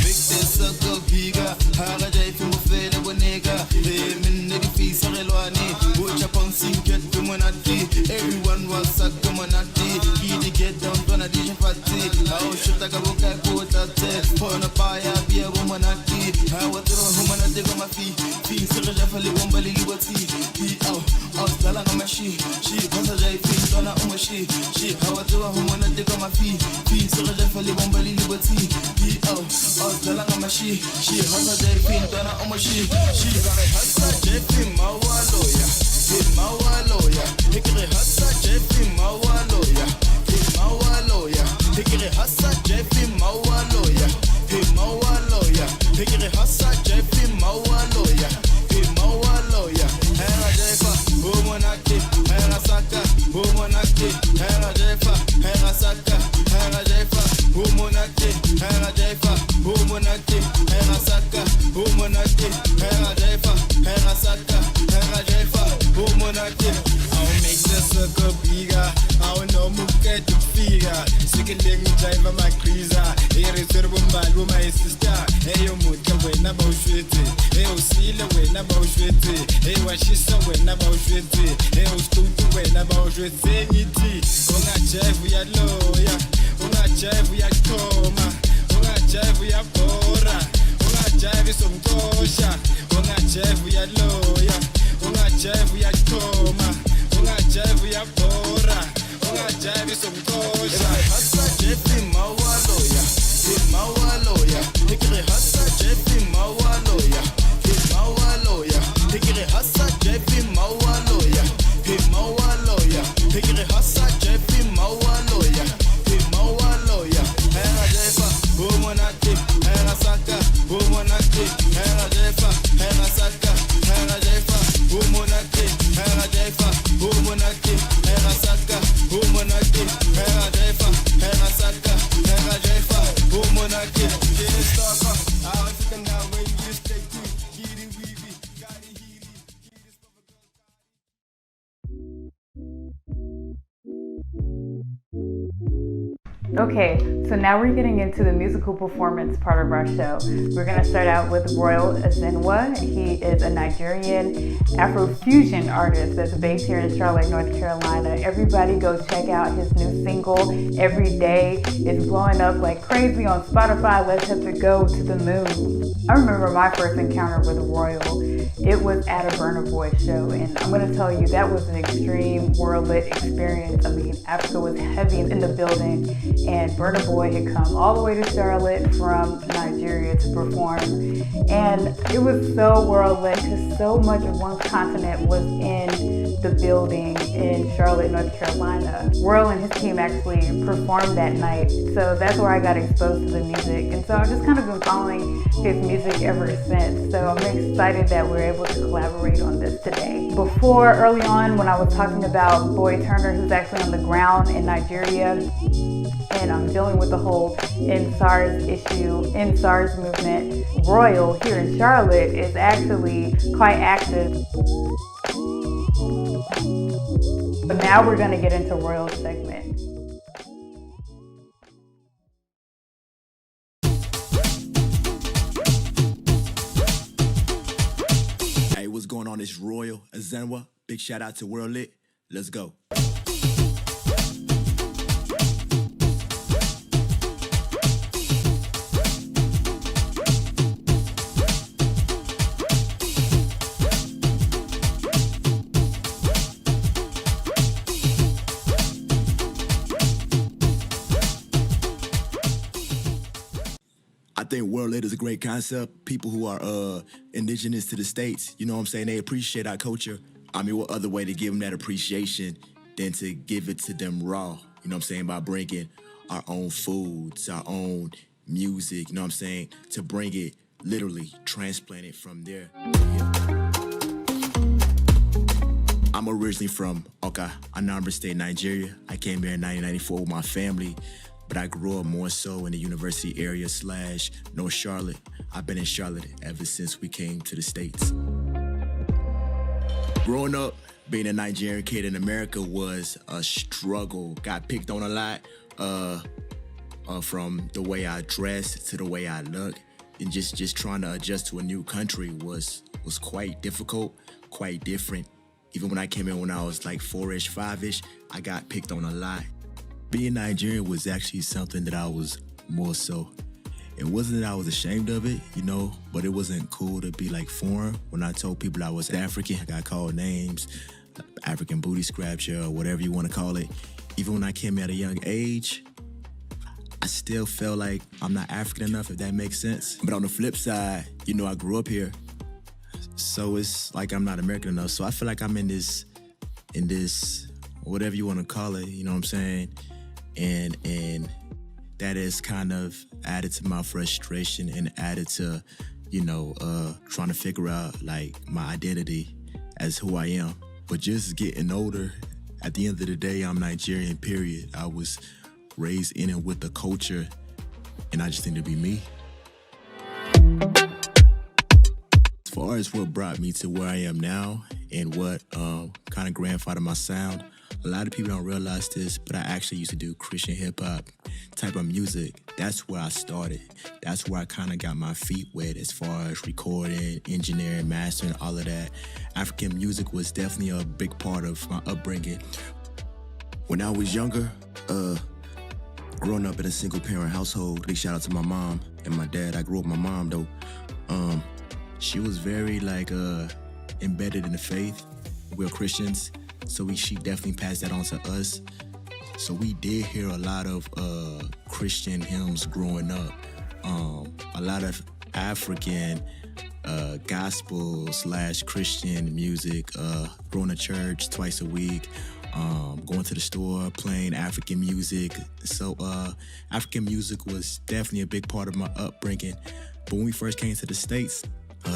Big this sucker biga. Hala jai fi mo fele bonega. Hey min nigga fi sarelwani. Watch up on sinket fi monati. Everyone was sucker monati. He get down gonna DJ party. How should I go Pona paya be a woman at tea. I was the woman at the goma fee. Fee so the Jafali Wombali liberty. He out Dala Mashi. She was a jay fee, Donna Umashi. She how was the woman at the goma fee. Fee so the Jafali Wombali liberty. He out Dala Mashi. She has a jay fee, Donna Umashi. She has a jay fee, Mawa lawyer. Hey Mawa lawyer. Hickory has a jay fee, Mawa lawyer. Hey Mawa lawyer. Hickory has a jay fee, Mawa lawyer. Hey Mawa lawyer, Hickory Hassa, Jeffy Mawa lawyer, hey Mawa lawyer, Hera Jeffa, Homonaki, Hera Saka, Homonaki, Hera Jeffa, Hera Saka, Hera Jeffa, Homonaki, Hera Jeffa, Homonaki, Hera Saka, Homonaki, Hera Jeffa, Hera Saka, Hera Jeffa, Homonaki. I'll make the circle bigger. I'll know Muket to figure. Sickling driver my cruiser. Here is your woman, my sister. Hey, you Mutka when about Shwitty. Hey, you Sila when about Shwitty. Hey, what she saw when about Shwitty. Hey, you Stutu when about Shwitty. Unga Jeff, we are lawyer. Unga Jeff, we are coma. Unga Jeff, we are Bora. Unga Jeff is some Tosha. Unga Jeff, we are lawyer. Unga Jeff, we are coma. Unga Jeff, we are Bora. Unga Jeff is some Tosha. Hassa Jeffy Mawa lawyer. Hey Mawa lawyer, Hickory Hassa Jeffy Mawa lawyer. Hey Mawa lawyer, Hickory Hassa Jeffy Mawa lawyer. Hey Mawa lawyer, Hickory Hassa Jeffy Mawa lawyer. Hey Mawa lawyer, Hera Jeffa, Homonaki, Hera Saka, Homonaki, Hera Jeffa, Hera Saka, Hera Jeffa, Homonaki, Hera Jeffa, Homonaki, Hera Saka, Homonaki, Hera Jeffa, Hera Saka, Hera Jeffa. Homonaki, get stuck up. I was sitting down when you stay too. Giddy weedy, gotti heedy. Okay, so now we're getting into the musical performance part of our show. We're going to start out with Royal Ezenwa. He is a Nigerian Afrofusion artist that's based here in Charlotte, North Carolina. Everybody go check out his new single, Every Day. It's blowing up like crazy on Spotify. Let's have to go to the moon. I remember my first encounter with Royal. It was at a Burna Boy show, and I'm going to tell you, that was an extreme world-lit experience. I mean, Africa was heavy in the building, and Burna Boy had come all the way to Charlotte from Nigeria to perform, and it was so world-lit because so much of one continent was in the building in Charlotte, North Carolina. Royal and his team actually performed that night, so that's where I got exposed to the music, and so I've just kind of been following his music ever since, so I'm excited that we're able to collaborate on this today. Before, early on, when I was talking about Boy Turner, who's actually on the ground in Nigeria, and I'm dealing with the whole NSARS issue, NSARS movement, Royal here in Charlotte is actually quite active. But now we're going to get into Royal's segment. Hey, what's going on? It's Royal Ezenwa. Big shout out to World Lit. Let's go. I think World Lit is a great concept. People who are indigenous to the States, you know what I'm saying, they appreciate our culture. I mean, what other way to give them that appreciation than to give it to them raw, you know what I'm saying, by bringing our own foods, our own music, you know what I'm saying, to bring it literally, transplant it from there. I'm originally from Oka, Anambra State, Nigeria. I came here in 1994 with my family. but I grew up more so in the university area / North Charlotte. I've been in Charlotte ever since we came to the States. Growing up, being a Nigerian kid in America was a struggle. Got picked on a lot, from the way I dressed to the way I look, and just trying to adjust to a new country was quite difficult, quite different. Even when I came in when I was like 4-ish, 5-ish, I got picked on a lot. Being Nigerian was actually something that I was more so. It wasn't that I was ashamed of it, you know, but it wasn't cool to be like foreign. When I told people I was African, I got called names, African booty scratcher, or whatever you want to call it. Even when I came at a young age, I still felt like I'm not African enough, if that makes sense. But on the flip side, you know, I grew up here, so it's like I'm not American enough. So I feel like I'm in this, whatever you want to call it, you know what I'm saying? And that has kind of added to my frustration and added to, you know, trying to figure out like my identity as who I am. But just getting older, at the end of the day, I'm Nigerian, period. I was raised in and with the culture, and I just think to be me. As far as what brought me to where I am now and what kind of grandfathered my sound, a lot of people don't realize this, but I actually used to do Christian hip-hop type of music. That's where I started. That's where I kind of got my feet wet as far as recording, engineering, mastering, all of that. African music was definitely a big part of my upbringing. When I was younger, growing up in a single-parent household, big shout out to my mom and my dad. I grew up with my mom, though. She was very, embedded in the faith. We're Christians, so she definitely passed that on to us. So we did hear a lot of Christian hymns growing up. A lot of African gospel / Christian music, going to church twice a week, going to the store, playing African music. So African music was definitely a big part of my upbringing. But when we first came to the States,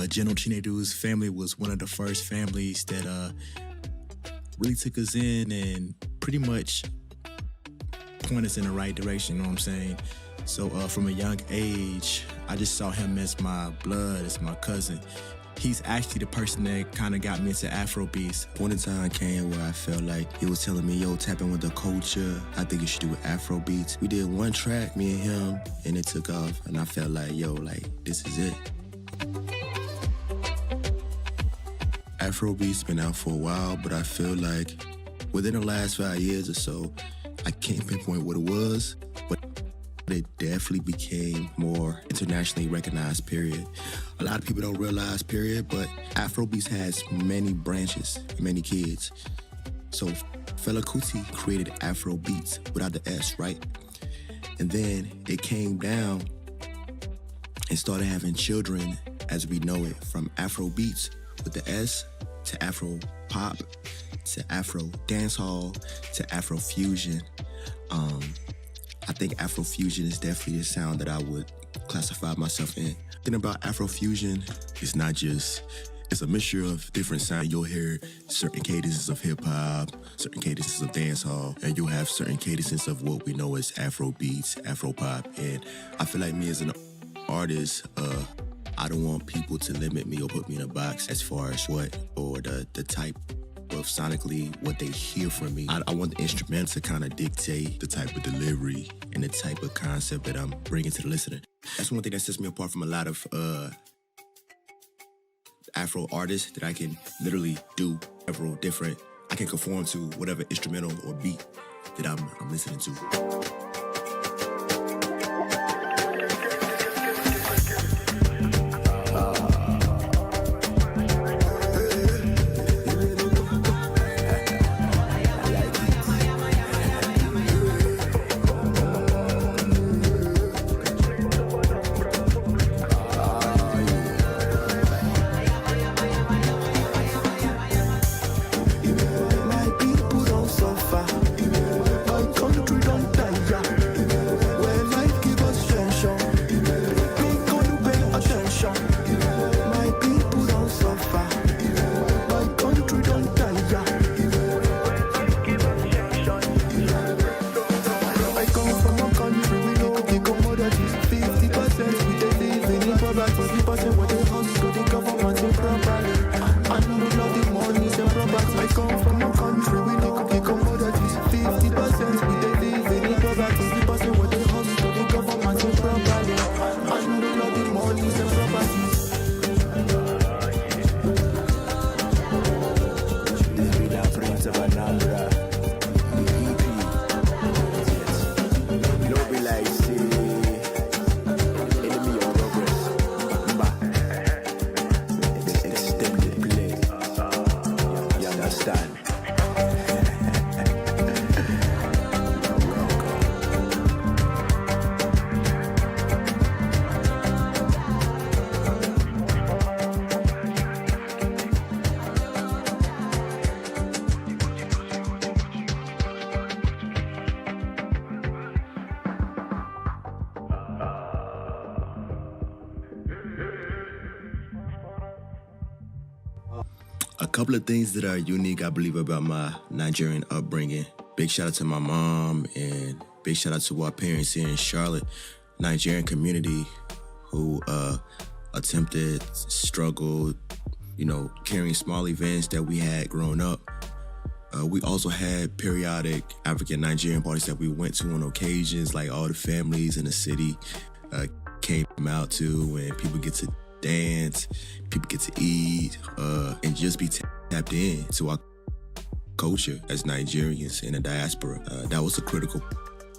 General Chinedu's family was one of the first families that really took us in and pretty much point us in the right direction, you know what I'm saying? So from a young age, I just saw him as my blood, as my cousin. He's actually the person that kind of got me into Afro beats. One time came where I felt like he was telling me, yo, tap in with the culture. I think you should do Afro beats. We did one track, me and him, and it took off. And I felt like, yo, like, this is it. Afrobeat's been out for a while, but I feel like within the last 5 years or so, I can't pinpoint what it was, but it definitely became more internationally recognized, period. A lot of people don't realize, period, but Afrobeats has many branches, many kids. So Fela Kuti created Afrobeats without the S, right? And then it came down and started having children as we know it, from Afrobeats with the S to Afro pop to Afro dancehall to Afro fusion. I think Afro fusion is definitely the sound that I would classify myself in. Thinking about Afro fusion, it's not just, it's a mixture of different sounds. You'll hear certain cadences of hip hop, certain cadences of dancehall, and you'll have certain cadences of what we know as Afro beats, Afro pop. And I feel like me as an artist, I don't want people to limit me or put me in a box as far as what, or the type of sonically what they hear from me. I want the instrument to kind of dictate the type of delivery and the type of concept that I'm bringing to the listener. That's one thing that sets me apart from a lot of Afro artists, that I can literally do several different, I can conform to whatever instrumental or beat that I'm listening to. My country don't die. for the person what they hustle, the government improperly. And no love the money, the property. I come from a country with the cookie commodities. 50% we they live in poverty. The person what they hustle, the government improperly. And no love the money, the property. This be the Prince of Anambra. A couple of things that are unique, I believe, about my Nigerian upbringing. Big shout out to my mom and big shout out to our parents here in Charlotte, Nigerian community who attempted, struggled, carrying small events that we had growing up. We also had periodic African Nigerian parties that we went to on occasions, like all the families in the city came out to, and people get to dance, people get to eat, and just be tapped in to our culture as Nigerians in the diaspora. That was a critical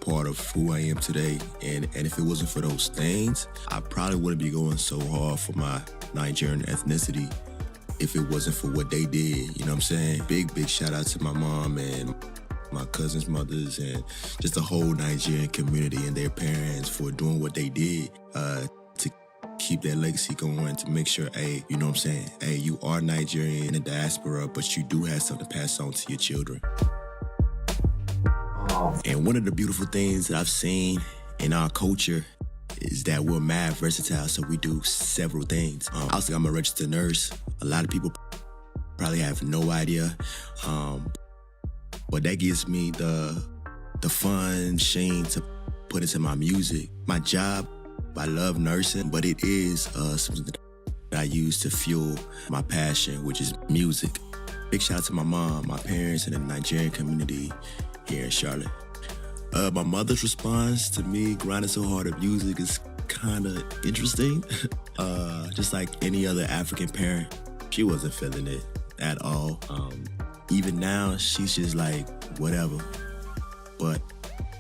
part of who I am today. And if it wasn't for those things, I probably wouldn't be going so hard for my Nigerian ethnicity if it wasn't for what they did. You know what I'm saying? Big shout out to my mom and my cousins' mothers and just the whole Nigerian community and their parents for doing what they did to keep that legacy going, to make sure, hey, you know what I'm saying? Hey, you are Nigerian in the diaspora, but you do have something to pass on to your children. And one of the beautiful things that I've seen in our culture is that we're mad versatile, so we do several things. Also, I'm a registered nurse. A lot of people probably have no idea, but that gives me the fun sheen to put into my music. My job, I love nursing, but it is something that I use to fuel my passion, which is music. Big shout out to my mom, my parents, and the Nigerian community here in Charlotte. My mother's response to me grinding so hard at music is kind of interesting. Just like any other African parent, she wasn't feeling it at all. Even now, she's just like, whatever. But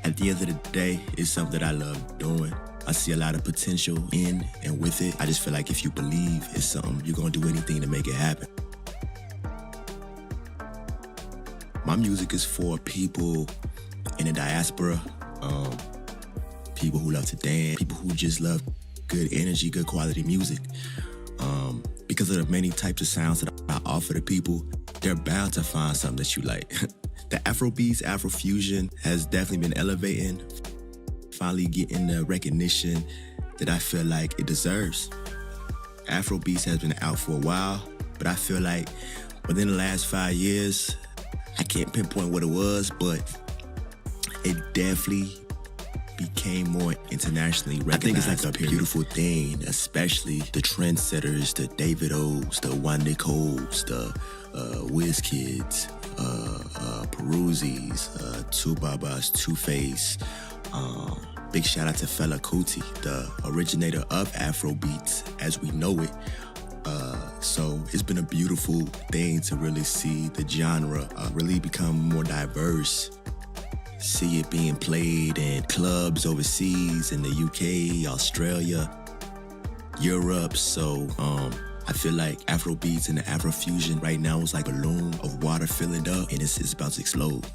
at the end of the day, it's something that I love doing. I see a lot of potential in and with it. I just feel like if you believe it's something, you're gonna do anything to make it happen. My music is for people in the diaspora, people who love to dance, people who just love good energy, good quality music. Because of the many types of sounds that I offer to people, they're bound to find something that you like. The Afrobeats, Afrofusion has definitely been elevating, finally getting the recognition that I feel like it deserves. Afrobeats has been out for a while, but I feel like within the last 5 years, I can't pinpoint what it was, but it definitely became more internationally recognized. I think it's like a beautiful thing, especially the trendsetters, the David O's, the Juan Nicole's, the WizKids, Peruzzi's, Tubabas, Two-Face. Big shout out to Fela Kuti, the originator of Afrobeats as we know it. So it's been a beautiful thing to really see the genre really become more diverse. See it being played in clubs overseas in the UK, Australia, Europe. So I feel like Afrobeats and the Afrofusion right now is like a balloon of water filling up, and it's about to explode,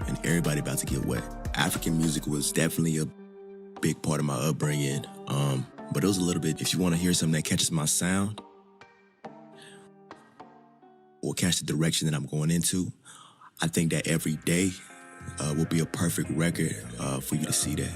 and everybody about to get wet. African music was definitely a big part of my upbringing, but it was a little bit, if you want to hear something that catches my sound or catch the direction that I'm going into, I think that Every Day will be a perfect record for you to see that.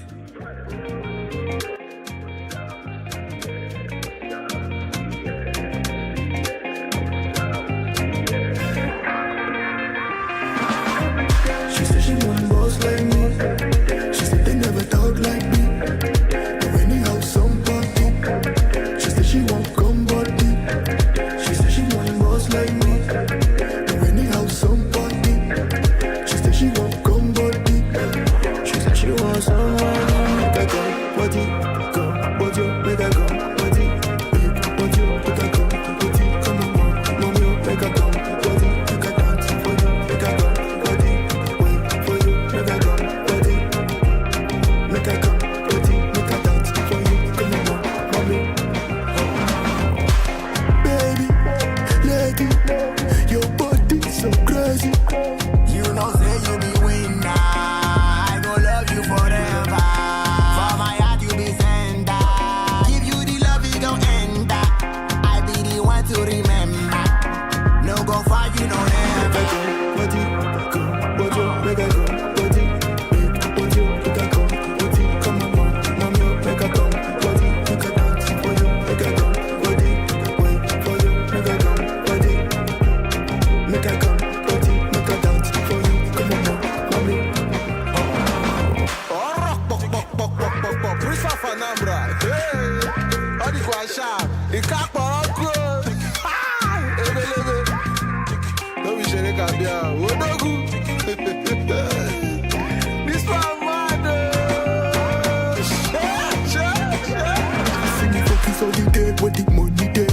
She said she want boss like me. She said they never talk like me. But anyhow, somebody. She said she want sharp. The cap on close. Don't be sharing cabia. This one mad. Singing focus all the day, what the money day.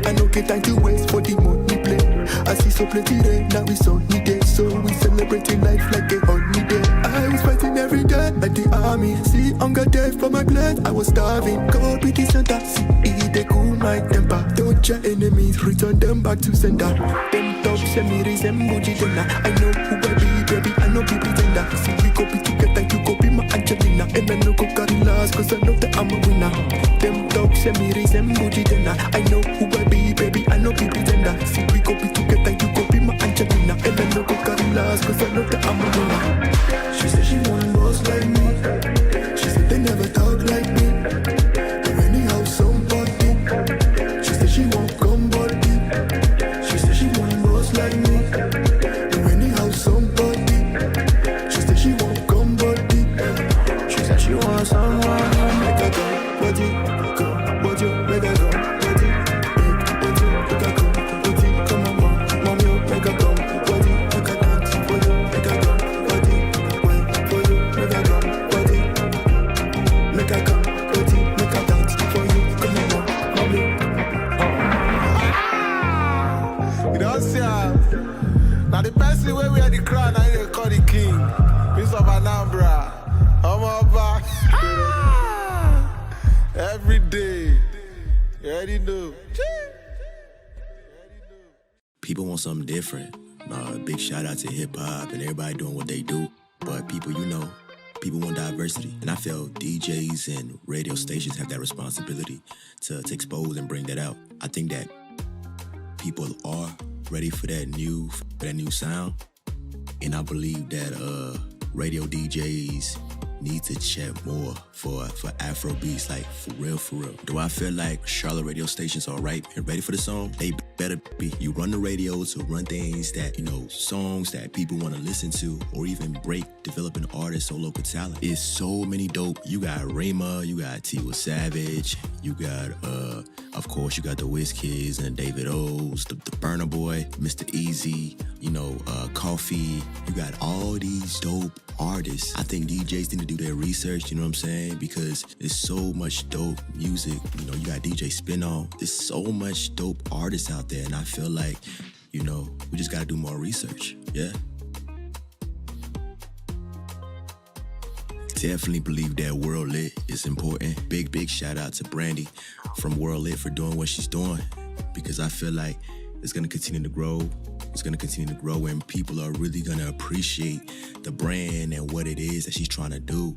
I no get time to waste for the money play. I see so plenty rain, now it's sunny day. So we celebrating life like a holiday. I was fighting every day at the army. See hunger death for my blood, I was starving. God be the center, see they cool my temper. Don't your enemies, return them back to sender. Them top me resemble Gina. I know who I be, baby, I know be pretender. See we go be together, you go be my Angelina. And I know go carry last, cause I know that I'm a winner. Them top me resemble Gina. I know who I be, baby, I know be pretender. See we go be together, you go be my Angelina. And I know go carry last, cause I know that I'm a winner. She said she want boss like me. She said they never talk like me. But anyhow, somebody. She said she want come body. She said she want boss like me. But anyhow, somebody. She said she want come body. She said she want someone make her go body, make her go body, make her go body. Come on, mom, you make her go body, make her dance for you, make her go body, wait for you, make her go body, make her go body, make her dance for you. Come on, mom, You don't see now the person where we are the crown, now they call the king. Prince of Anambra. Omoba. Every day. You already know. People want something different. Big shout out to hip hop and everybody doing what they do. But people, people want diversity. And I feel DJs and radio stations have that responsibility to expose and bring that out. I think that people are ready for that new sound. And I believe that radio DJs need to check more for Afro beats, like for real. Do I feel like Charlotte radio stations are ripe and ready for the song? They better be. You run the radio to run things that, songs that people want to listen to, or even break developing artists or local talent. It's so many dope. You got Rayma, you got Tiwa Savage, you got, of course, you got the WizKids and David O's, the Burna Boy, Mr. Easy, Coffee. You got all these dope artists. I think DJs need to do their research, you know what I'm saying? Because there's so much dope music. You got DJ Spin-On. There's so much dope artists out there, and I feel like, we just gotta do more research, yeah? Definitely believe that World Lit is important. Big shout out to Brandy from World Lit for doing what she's doing, because I feel like it's gonna continue to grow. It's gonna continue to grow, and people are really gonna appreciate the brand and what it is that she's trying to do,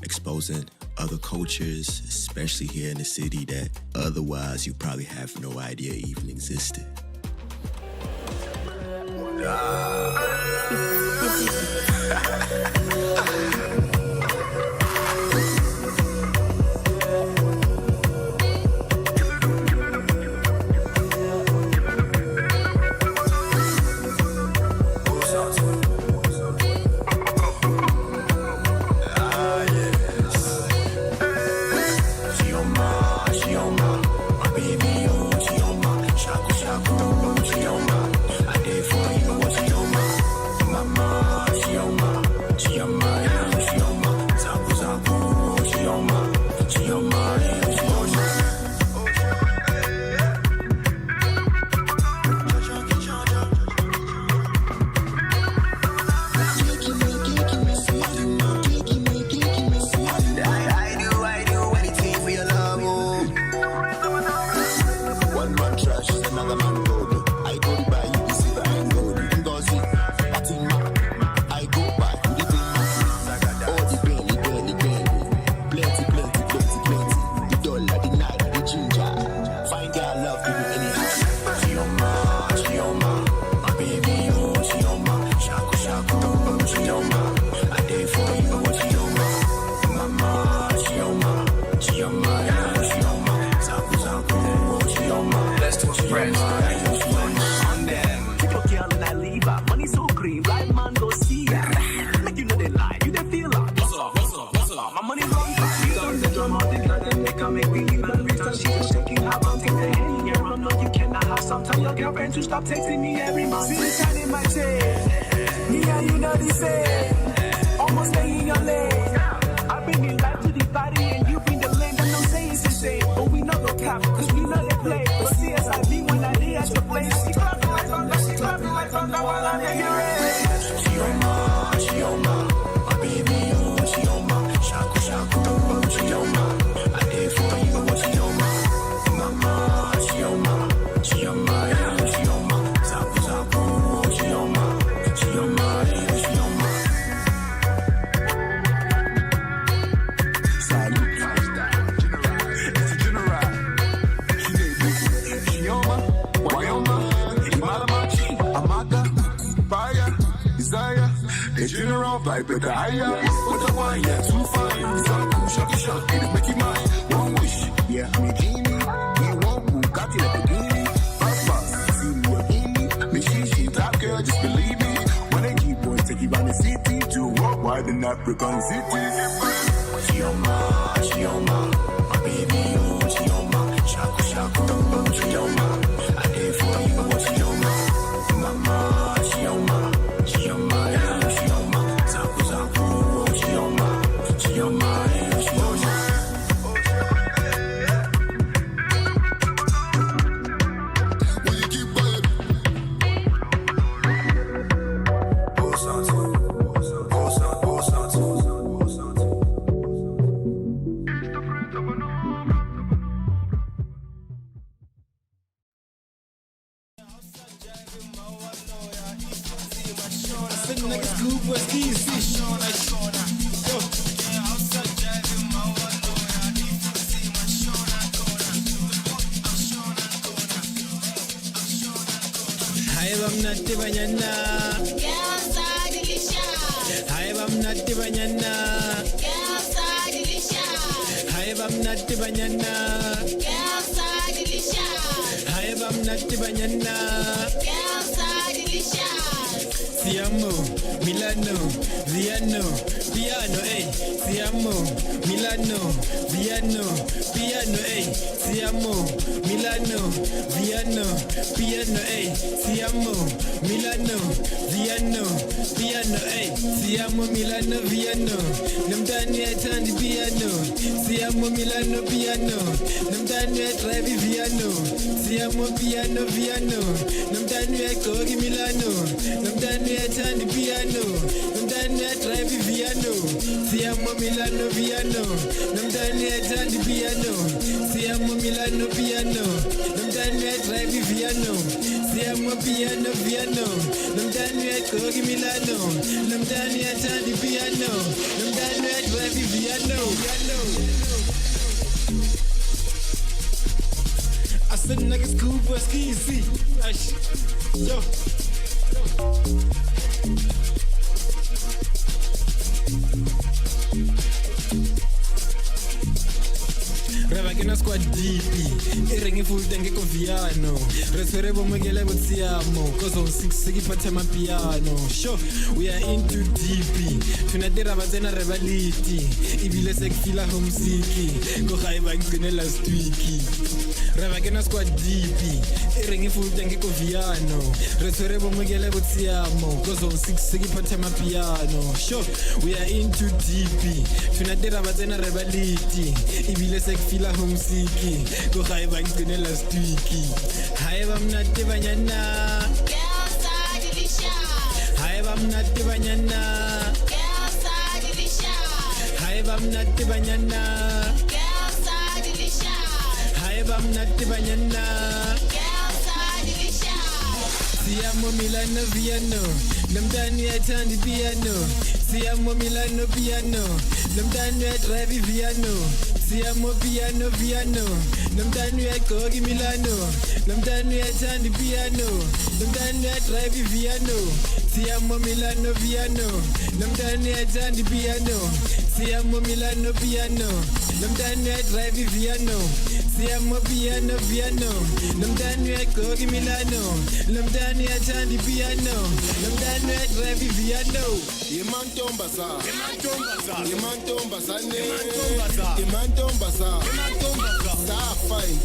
exposing other cultures, especially here in the city, that otherwise you probably have no idea even existed. Make me leave and reach, and she's shaking her some. Tell your girlfriend to stop texting me every month. See this hand in my chain. Me and you know the same. Almost laying your leg. I bring the life to the party and you bring the lane. Don't say it's insane, but we know no cap, cause we know they play. But see as I be when I be at your place. She clapping like thunder while I'm in your head. She on my baby, oh, she on my shaku, she on my, I did for you, she on my, mama, she on my, she on my, zapu, she on my, she on my, she on my. Salute, it's a general. She on my, Wyoma, Imalama, Amaka, Fire, Desire. The general vibe with the higher. What the wine, yeah, too fine. Zaku, shocky, it'll make you mine. One wish, yeah, I'm a genie. You want Bugatti like a guinea. Fast, see me a guinea. Me she top girl, just believe me. When I keep on taking by the city to worldwide in African city. She on my baby, oh, she on my shaku, she on my. I did for you, she on my, mama, she on my. She on my, zapu, she on my, she on my, she on my. Will you keep quiet? Siamo, Milano, Viano, piano, Siamo, Milano, Viano, piano, Siamo, Milano, Viano, piano, Siamo, Milano, Viano, piano, Siamo, Milano, Viano, Namdani atandi piano, Siamo, Milano, piano, Namdani atravi Viano, Siamo, piano, Viano, Namdani akogi Milano, Namdani atandi piano, Namdani atravi Viano, Siamo, Milano, Viano, Namdani atandi piano, Siamo, Milano, piano, Namdani atravi Viano, Siamo, piano, Viano, Namdani akogi Milano, Namdani atandi piano, Namdani atravi Viano. I said niggas cool, but easy. Yo. Ravagina squad deep, ringi full dengue conviano. Resfere bomegele but siamo, cause on 6 sigi patema piano. Sure, we are into deep. Tunadira bazena revaliti, ibile sek fila homesick. Go high bank last week. Ravagina squad deep, ringi full dengue conviano. Resfere bomegele but siamo, cause on 6 sigi patema piano. Sure, we are into deep. Tunadira bazena revaliti, ibile sek fila homesick. Go high bank last week. Hi, I'm not the banana. Girls are delicious. Hi, I'm not the banana. Girls are delicious. Hi, I'm not the banana. Girls are delicious. Hi, I'm not the banana. Girls are delicious. Siamo Milano Viano, Namdani atandi piano. Siamo Milano piano, Namdani atravi Viano. Siamo piano, Namdani akogi Milano, Namdani atandi piano, Namdani atravi Viano. Siamo Milano piano, Namdani atandi piano. Siamo Milano piano, Namdani atravi Viano. Siamo piano, Namdani akogi Milano, Namdani atandi piano, Namdani atravi Viano. Imantombasa, Imantombasa,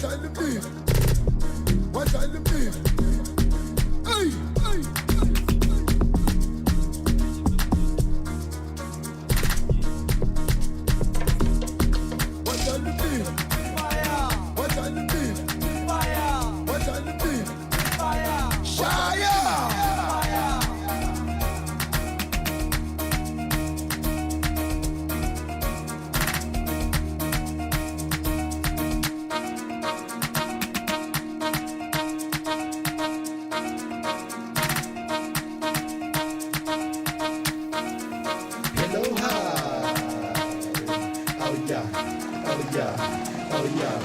What are the beat? What are the beat? Hey, hey. What are the beat? Fire. What are the beat? Fire. What are the beat? Fire. Fire.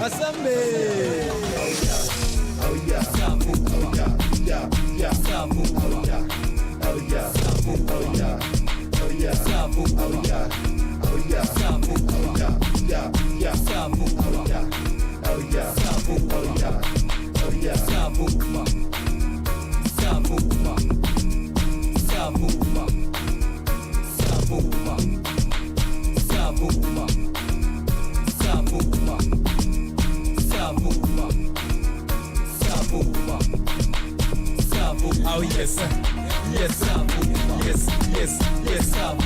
Asambe. Oh yeah. Samu. Oh yeah. Yeah. Yeah. Samu. Oh yeah. Oh yeah. Samu. Oh yeah. Oh yeah. Samu. Oh yeah. Oh yeah. Samu. Oh yeah. Yeah. Yeah. Samu. Oh yeah. Oh yeah. Samu. Oh yeah. Oh yeah. Samu. Samu. Samu. Samu. Samu. Oh yes, yes, yes, yes, yes, yes, yes,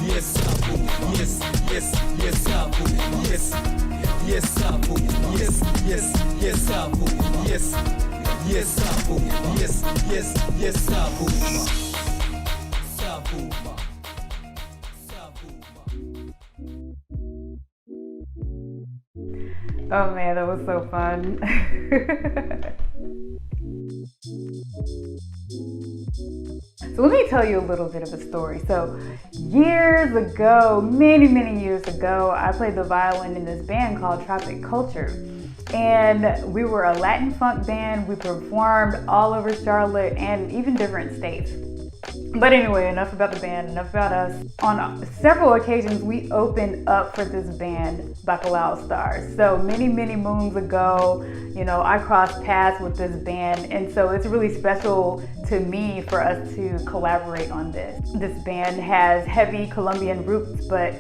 yes, yes, yes, yes, yes, yes, yes, yes, yes, yes, yes, yes, Oh man, that was so fun. So let me tell you a little bit of a story. So years ago, many years ago, I played the violin in this band called Tropic Culture. And we were a Latin funk band. We performed all over Charlotte and even different states. But anyway, enough about the band, enough about us. On several occasions, we opened up for this band, Bacalao Stars. So many moons ago, you know, I crossed paths with this band. And so it's really special to me for us to collaborate on this. This band has heavy Colombian roots, but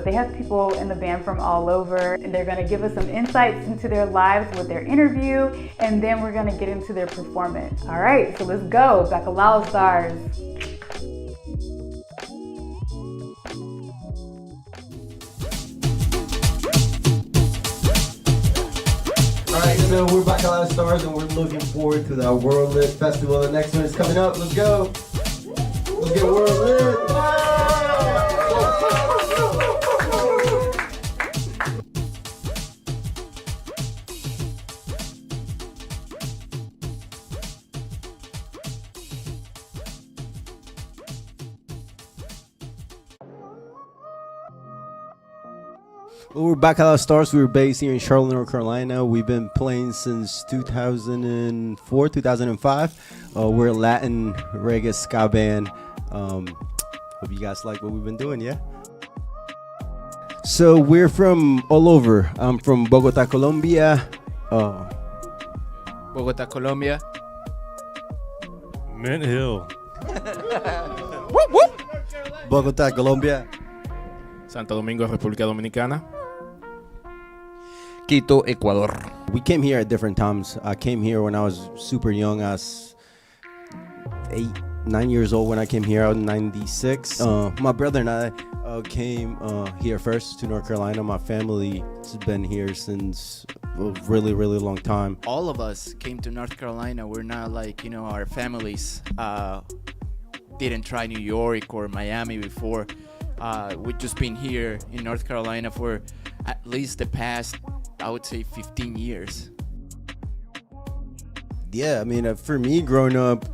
they have people in the band from all over. And they're gonna give us some insights into their lives with their interview. And then we're gonna get into their performance. All right, so let's go, Bacalao Stars. Alright, so we're back at Last Stars and we're looking forward to the World Lit Festival. The next one is coming up. Let's go. Let's get World Lit. Well, we're back at Last Stars. We were based here in Charlotte, North Carolina. We've been playing since 2004, 2005. We're a Latin reggae ska band. Hope you guys like what we've been doing, yeah? So we're from all over. I'm from Bogota, Colombia. Bogota, Colombia. Mint Hill. Whoop, whoop. Bogota, Colombia. Santo Domingo, República Dominicana. Quito, Ecuador. We came here at different times. I came here when I was super young. I was 9 years old when I came here. I was 96. My brother and I came here first to North Carolina. My family has been here since a really long time. All of us came to North Carolina. We're not like, you know, our families didn't try New York or Miami before. We've just been here in North Carolina for at least the past, I would say, 15 years. Yeah, I mean, for me growing up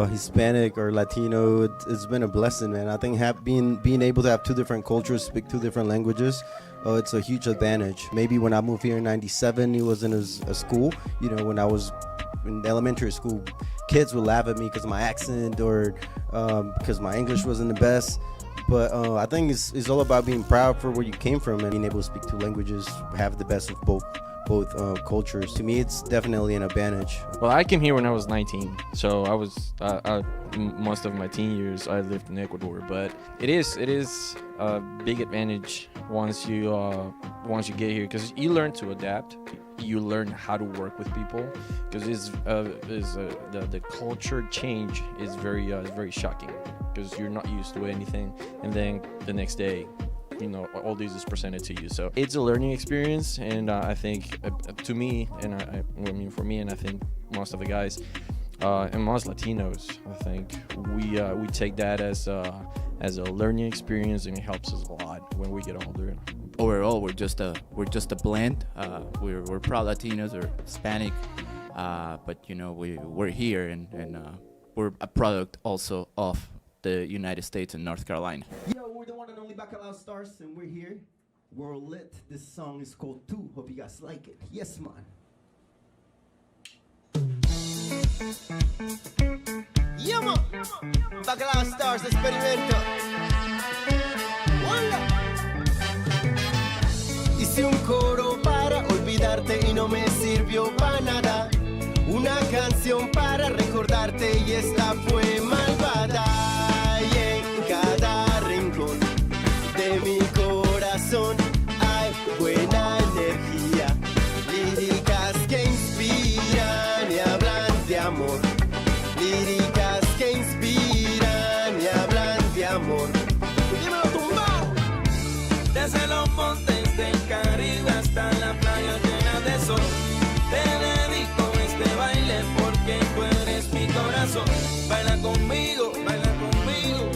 Hispanic or Latino, it's been a blessing, man. I think being able to have two different cultures, speak two different languages, it's a huge advantage. Maybe when I moved here in 97, it wasn't as a school. You know, when I was in elementary school, kids would laugh at me because of my accent or because my English wasn't the best. But I think it's all about being proud for where you came from and being able to speak two languages, have the best of both cultures. To me, it's definitely an advantage. Well, I came here when I was 19, so I was most of my teen years I lived in Ecuador. But it is a big advantage once you once you get here, because you learn to adapt, you learn how to work with people, because the culture change is very shocking, because you're not used to anything, and then the next day, all this is presented to you. So it's a learning experience, and I think to me, and I mean for me, and I think most of the guys and most Latinos, I think we take that as a learning experience, and it helps us a lot when we get older. Overall, we're just a blend. We're proud Latinos or Hispanic, but we're here, and we're a product also of the United States and North Carolina. Yo, we're the one and only Bacalao Stars, and we're here. We're lit. This song is called Tu. Hope you guys like it. Yes, man. Yeah, man. Bacalao Stars Experimento. Hice un coro para olvidarte y no me sirvió para nada. Una canción para recordarte y esta fue malvada. Y en cada rincón de mi corazón hay buena energía. Líricas que inspiran y hablan de amor. Líricas que inspiran y hablan de amor. Dímelo tumbao. Desde los montes del Caribe hasta la playa llena de sol, te dedico este baile porque tú eres mi corazón. Baila conmigo,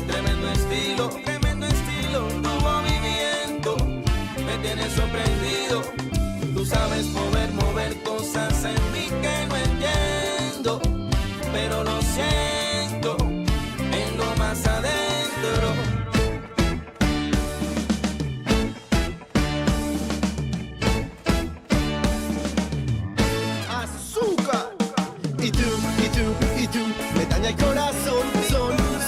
tremendo estilo, tu movimiento me tiene sorprendido. Tú sabes mover cosas en mí que no entiendo, pero lo siento, vengo más adentro. El corazón,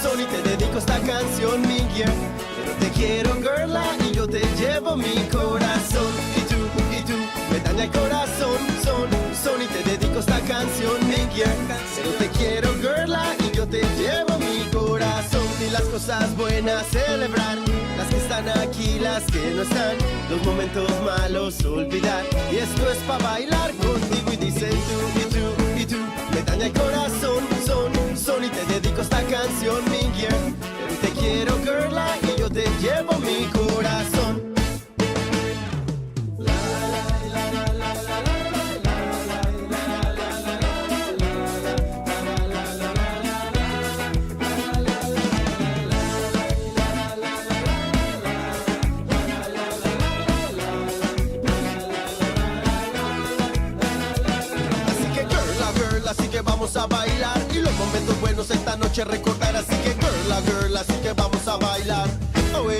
son y te dedico esta canción, mi girl. Pero te quiero, girla, y yo te llevo mi corazón. Y tú, me daña el corazón, son y te dedico esta canción, mi girl. Pero te quiero, girla, y yo te llevo mi corazón. Y las cosas buenas celebrar, las que están aquí, las que no están, los momentos malos olvidar. Y esto es pa' bailar contigo y dice tú, y tú, me daña el corazón, son y te dedico esta canción, mi girl. Pero te quiero, girla, y yo te llevo mi corazón. Así que vamos a bailar y los momentos buenos esta noche recordar. Así que girl, así que vamos a bailar. Oh.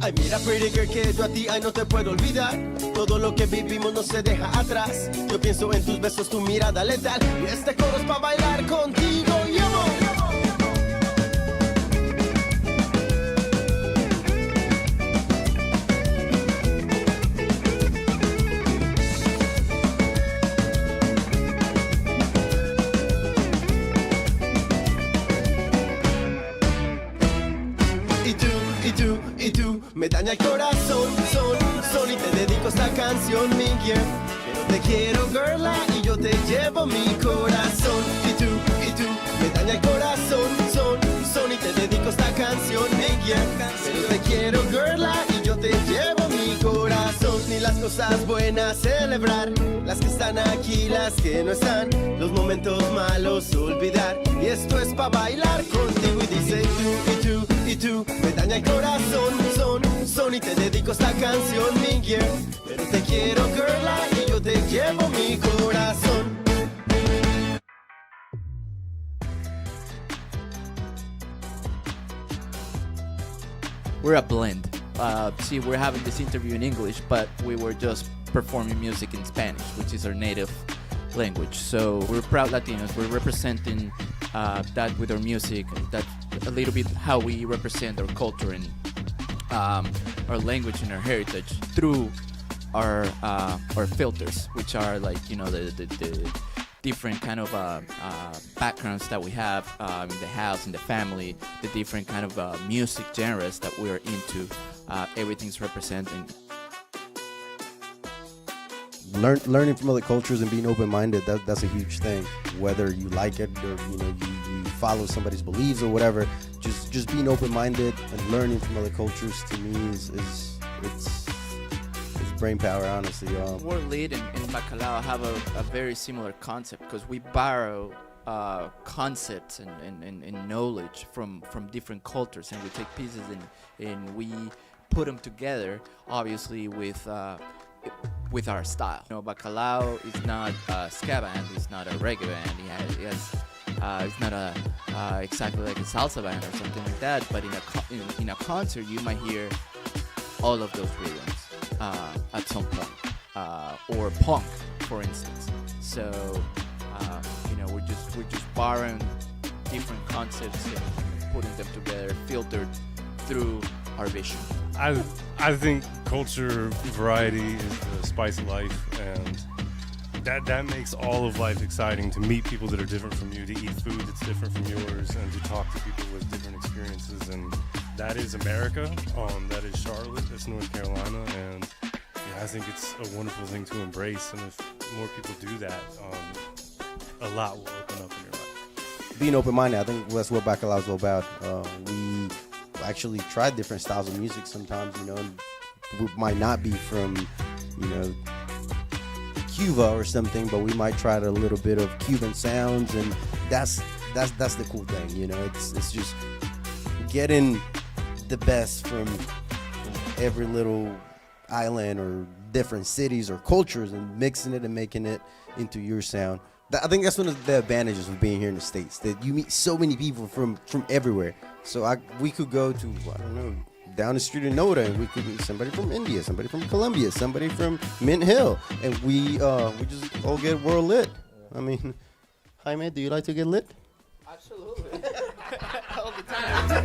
Ay, mira, pretty girl, que yo a ti, ay, no te puedo olvidar. Todo lo que vivimos no se deja atrás. Yo pienso en tus besos, tu mirada letal. Y este coro es pa' bailar contigo, yo. Y tú, me daña el corazón, son y te dedico esta canción, mi girl. Pero te quiero, girla, y yo te llevo mi corazón. Y tú, me daña el corazón, son y te dedico esta canción, mi girl. Pero te quiero, girla, y yo te llevo mi corazón. Ni las cosas buenas celebrar, las que están aquí, las que no están, los momentos malos olvidar. Y esto es pa' bailar contigo y dice y tú, me daña el corazón, son y te dedico esta canción, mi girl. Pero te quiero, girla, y yo te llevo mi corazón. We're a blend. See, we're having this interview in English, but we were just performing music in Spanish, which is our native language. So we're proud Latinos. We're representing that with our music. That's a little bit how we represent our culture and our language and our heritage through our filters, which are like the different kind of backgrounds that we have in the house, in the family, the different kind of music genres that we're into. Everything's representing learning from other cultures and being open-minded, that's a huge thing. Whether you like it or you follow somebody's beliefs or whatever, just being open-minded and learning from other cultures to me is brain power, honestly. World Lead and Bacalao have a very similar concept because we borrow concepts and knowledge from different cultures, and we take pieces and we put them together, obviously with our style. Bacalao is not a ska band, it's not a reggae band. It's not exactly like a salsa band or something like that. But in a concert, you might hear all of those rhythms at some point, or punk, for instance. So we're just borrowing different concepts and putting them together, filtered through our vision. I think culture variety is the spice of life, and that makes all of life exciting, to meet people that are different from you, to eat food that's different from yours, and to talk to people with different experiences. And that is America. That is Charlotte. That's North Carolina. And I think it's a wonderful thing to embrace. And if more people do that, a lot will open up in your life. Being open-minded, I think that's what Bacalao is all about. We actually try different styles of music sometimes, and we might not be from, Cuba or something, but we might try a little bit of Cuban sounds, and that's the cool thing, It's just getting the best from every little island or different cities or cultures and mixing it and making it into your sound. I think that's one of the advantages of being here in the States, that you meet so many people from everywhere. So we could go to, I don't know, down the street in Noda, and we could meet somebody from India, somebody from Colombia, somebody from Mint Hill, and we just all get world lit. I mean, Jaime, do you like to get lit? Absolutely. All the time.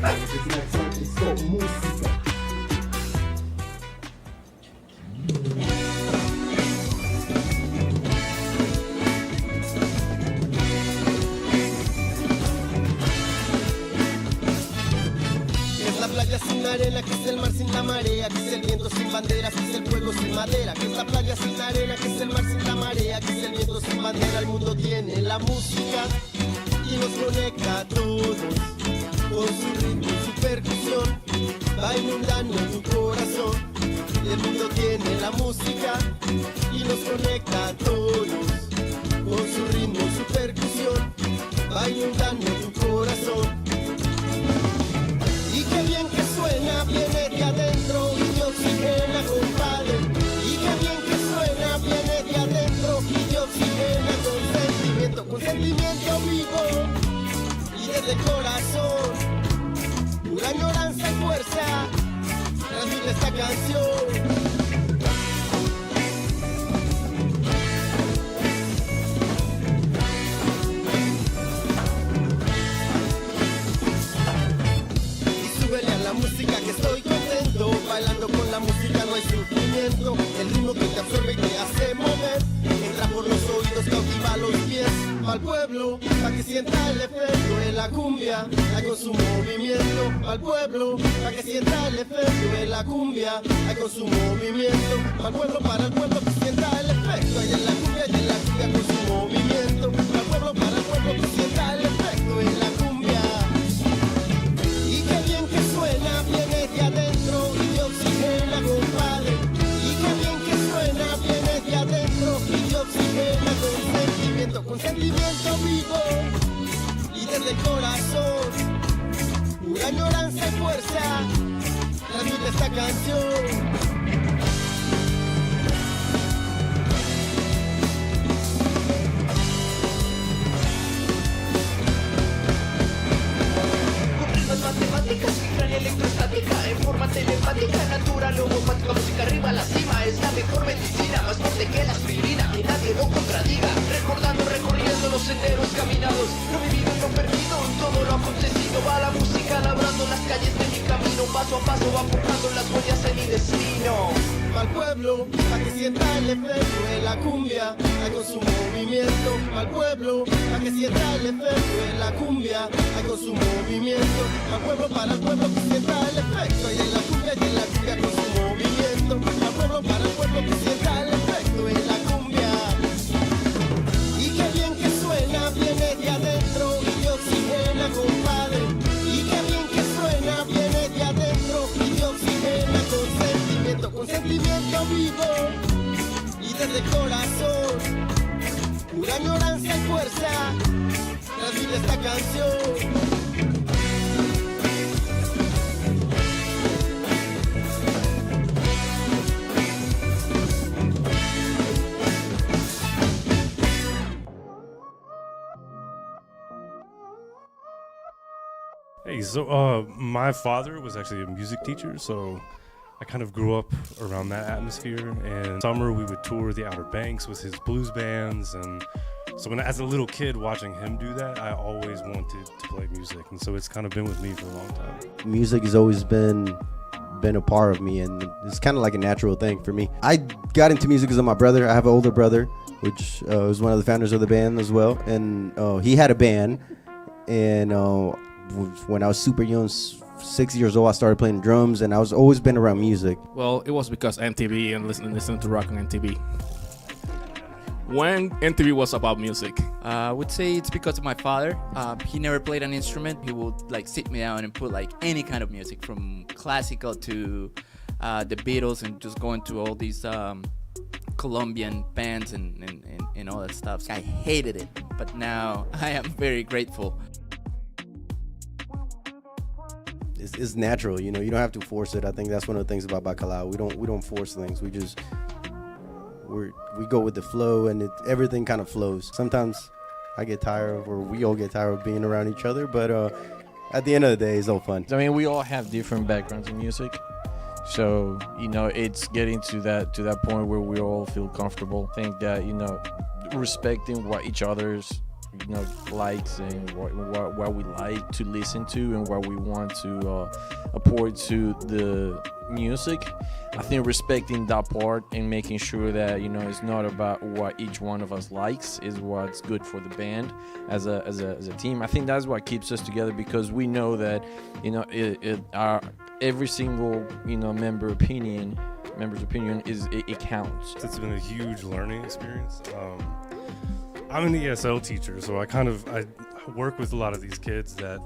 playa sin arena, que es el mar sin la marea, que es el viento sin bandera, que es el fuego sin madera, que es la playa sin arena, que es el mar sin la marea, que es el viento sin bandera. El mundo tiene la música y nos conecta a todos, con su ritmo y su percusión, va inundando tu corazón. El mundo tiene la música y nos conecta a todos, con su ritmo y su percusión, va inundando tu corazón. Y qué bien que suena, viene de adentro y te oxigena, compadre. Y qué bien que suena, viene de adentro y te oxigena con sentimiento vivo y desde el corazón. Pura añoranza y fuerza, transmite esta canción. Música que estoy contento, bailando con la música no hay sufrimiento, el ritmo que te absorbe y te hace mover, entra por los oídos, cautiva los pies, al pueblo, para que sienta el efecto de la cumbia, hay con su movimiento, al pueblo, para que sienta el efecto de la cumbia, hay con su movimiento, al pueblo, para el pueblo que sienta el efecto, hay en la cumbia con su movimiento, al pueblo, para el pueblo que sienta el efecto de la cumbia. Viene de adentro y te oxigena, compadre. Y qué bien que suena, viene de adentro y te oxigena con sentimiento vivo y desde el corazón. Pura añoranza y fuerza, transmite esta canción. Matemáticas, cifra electrostática, en forma telepática, natural, homopática, música arriba, la cima es la mejor medicina, más fuerte que la aspirina, que nadie lo contradiga, recordando, recorriendo los senderos caminados, lo vivido y lo perdido, todo lo acontecido, va la música labrando las calles de mi camino, paso a paso va forjando las huellas en mi destino. Al pueblo, para que sienta el efecto de la cumbia, hay con su movimiento. Al pueblo, para que sienta el efecto de la cumbia, hay con su movimiento. Al pueblo, para el pueblo que sienta el efecto, y en la cumbia con su movimiento. Al pueblo, para el pueblo que sienta el efecto de la cumbia. sentimiento vivo y desde el corazón, una añoranza y fuerza, transmite esta canción. Hey, so my father was actually a music teacher, so I kind of grew up around that atmosphere. And summer we would tour the Outer Banks with his blues bands, and so as a little kid watching him do that, I always wanted to play music, and so it's kind of been with me for a long time. Music has always been a part of me, and it's kind of like a natural thing for me. I got into music because of my brother. I have an older brother, which was one of the founders of the band as well, and he had a band, and when I was super young, 6 years old, I started playing drums, and I was always been around music. Well, it was because MTV and listening to rock on MTV. When MTV was about music, I would say it's because of my father. He never played an instrument. He would like sit me down and put like any kind of music, from classical to the Beatles, and just go into all these Colombian bands and all that stuff. I hated it, but now I am very grateful. It's natural, you know. You don't have to force it. I think that's one of the things about Bacalao. We don't force things. We go with the flow, and everything kind of flows. Sometimes I get tired of, or we all get tired of being around each other, but at the end of the day, it's all fun. I mean, we all have different backgrounds in music, so you know, it's getting to that point where we all feel comfortable. I think that, you know, respecting what each other's, you know, likes and what we like to listen to and what we want to apport to the music. I think respecting that part and making sure that, you know, it's not about what each one of us likes, is what's good for the band as a team. I think that's what keeps us together, because we know that, you know, every single, you know, member's opinion is it counts. It's been a huge learning experience. I'm an ESL teacher, so I work with a lot of these kids that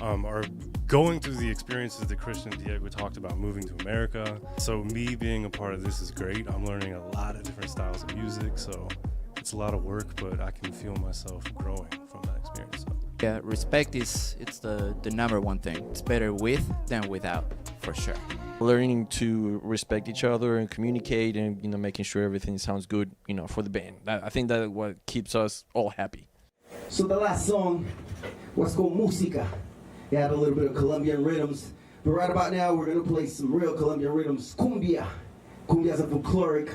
are going through the experiences that Christian and Diego talked about, moving to America. So me being a part of this is great. I'm learning a lot of different styles of music, so it's a lot of work, but I can feel myself growing from that experience. So. Yeah, respect it's the number one thing. It's better with than without, for sure. Learning to respect each other and communicate, and, you know, making sure everything sounds good, you know, for the band. I think that's what keeps us all happy. So the last song was called Música. It had a little bit of Colombian rhythms, but right about now we're gonna play some real Colombian rhythms. Cumbia. Cumbia is a folkloric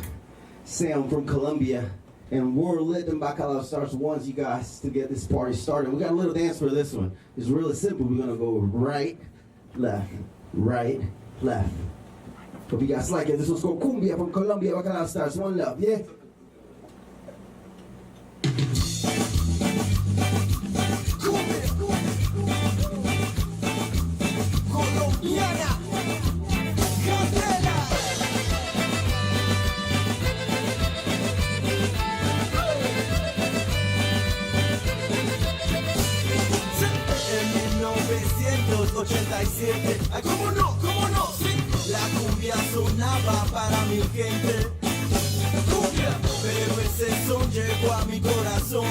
sound from Colombia, and World Lit and Bacalao Stars wants you guys to get this party started. We got a little dance for this one. It's really simple. We're gonna go right, left, right, left. Hope you guys like it. This one's called Cumbia from Colombia. Bacalao Stars. One love, yeah? Colombiana. En 1987, ay, cómo no, sí, la cumbia sonaba para mi gente. Cumbia, pero ese son llegó a mi corazón.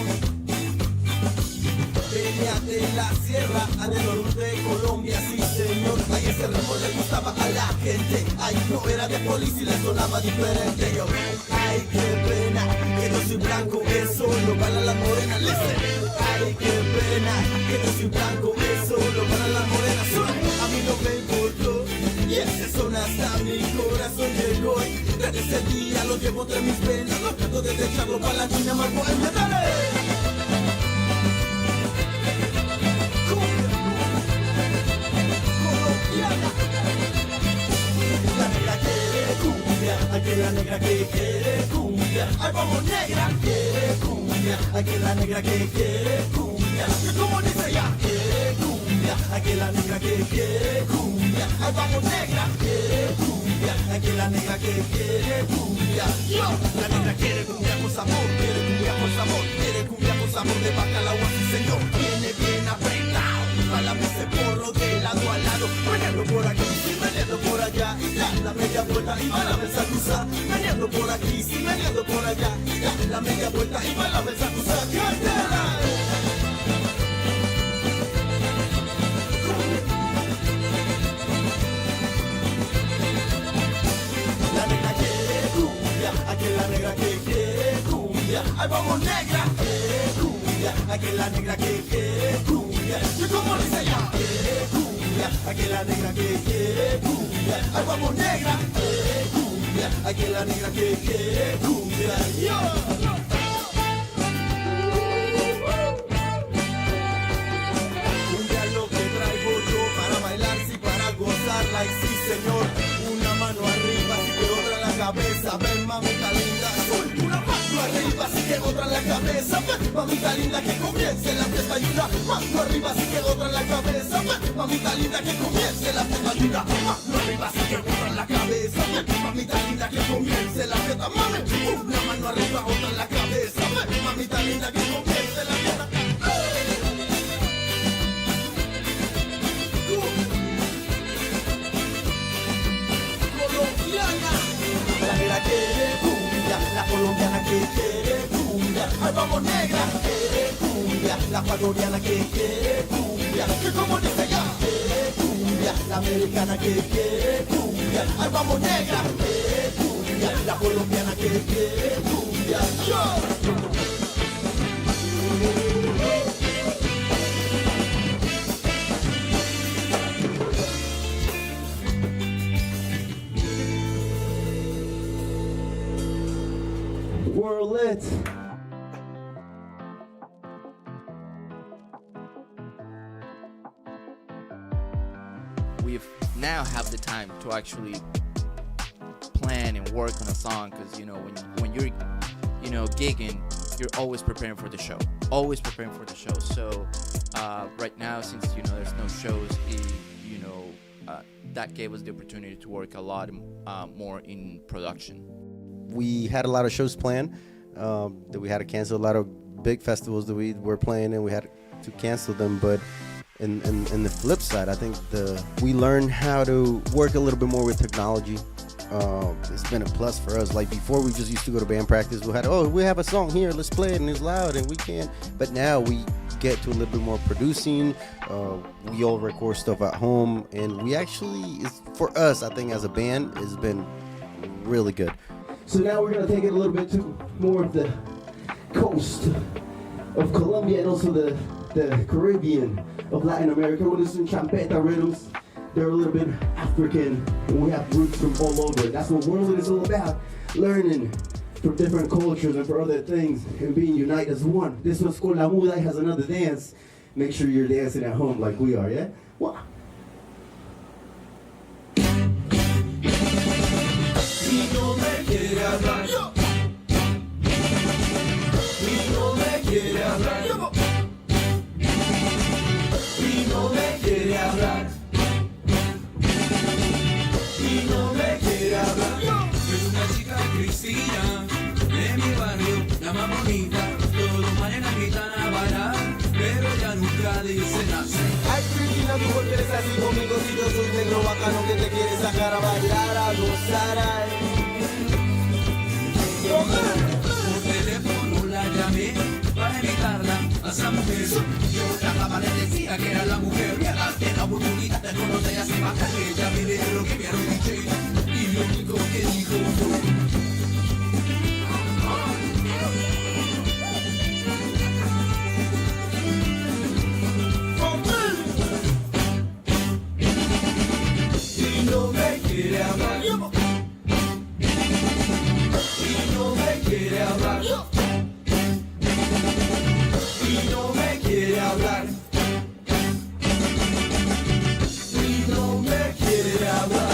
Venía de la sierra, alrededor de Colombia, sí señor. Ay, ese ritmo le gustaba a la gente. Ay, no era de policía y le sonaba diferente. Yo, ay, qué pena, que yo soy blanco, es solo para las morenas. Listen. Ay, qué pena, que yo soy blanco, es solo para las morenas. A mí no me importó, y ese son hasta mi corazón llegó. Desde ese día lo llevo entre mis venas, lo trato de echarlo para la china más buena. ¡Dale! La negra quiere cumbia, aquí la negra que quiere cumbia. Ay, vamos negra, quiere cumbia, aquí la negra que quiere cumbia. ¿Cómo dice ya? Quiere cumbia, aquí la negra que quiere cumbia. Ay, vamos negra, quiere cumbia. cumbia, aquí la negra que quiere cumbia. La negra quiere cumbia con sabor, quiere cumbia con sabor, quiere cumbia con sabor de bacalao, así señor. Viene bien apretado, para ese porro de lado a lado, meneando por aquí, sí, meneando por allá, da la media vuelta y va la mesa cruzada. Meneando por aquí, sí, meneando por allá, da la media vuelta y va la mesa cruzada. La negra quiere cumbia, aquí la negra que quiere cumbia. Ahí vamos negra, quiere cumbia, aquí la negra que quiere cumbia. Y como dice ella, quiere cumbia, aquí la negra que quiere cumbia. Ahí vamos negra, quiere cumbia, aquí la negra que quiere cumbia. Cumbia es lo que traigo yo para bailar, sí, para gozarla, y sí señor. Una mano arriba, así que otra en la cabeza. Ven mamita linda, soy una mano arriba, así que otra en la cabeza. Ven mamita linda, que comience la fiesta. Y una mano arriba, así que otra en la cabeza. Ven mamita linda, que comience la fiesta. Y una mano arriba, así que otra en la cabeza. Ven mamita linda, que comience la fiesta. Mami, una mano arriba, otra en la cabeza. Ven mamita linda, que comience la fiesta. La negra quiere cumbia, la colombiana que quiere cumbia. Ahí vamos negra, quiere cumbia, la ecuatoriana que quiere cumbia. Que como dice ya, quiere cumbia, la americana que quiere cumbia. Ahí vamos negra, quiere cumbia, la colombiana que quiere cumbia. World lit. We now have the time to actually plan and work on a song, because when you're gigging, you're always preparing for the show, so right now, since there's no shows, that gave us the opportunity to work a lot more in production. We had a lot of shows planned that we had to cancel. A lot of big festivals that we were playing, and we had to cancel them. But in the flip side, I think we learned how to work a little bit more with technology. It's been a plus for us. Like before, we just used to go to band practice. We have a song here, let's play it, and it's loud, and we can't. But now we get to a little bit more producing. We all record stuff at home, and we actually, for us, I think as a band, it's been really good. So now we're gonna take it a little bit to more of the coast of Colombia and also the Caribbean of Latin America. We're gonna do some champeta rhythms. They're a little bit African, and we have roots from all over. That's what World is all about, learning from different cultures and for other things and being united as one. This one's called La Muda, has another dance. Make sure you're dancing at home like we are, yeah? Wow. Y no me quiere hablar. Y no me quiere hablar. Y no me quiere hablar. Y no me quiere hablar. Es una chica Cristina de mi barrio, la más bonita. Todos mañana gritan a bailar, pero ella nunca dice nada. Ay, Cristina, tú por qué eres así conmigo si yo soy negro bacano que te quiere sacar a bailar, a gozar, Por teléfono la llamé para invitarla a esa mujer. Yo trataba le decía que era la mujer. Y ante la oportunidad de conocer a se baja. Ella me dijo lo que vieron DJ. Y lo único que dijo fue y no me quiere hablar. Y no me quiere hablar. Y no me quiere hablar. Y no me quiere hablar.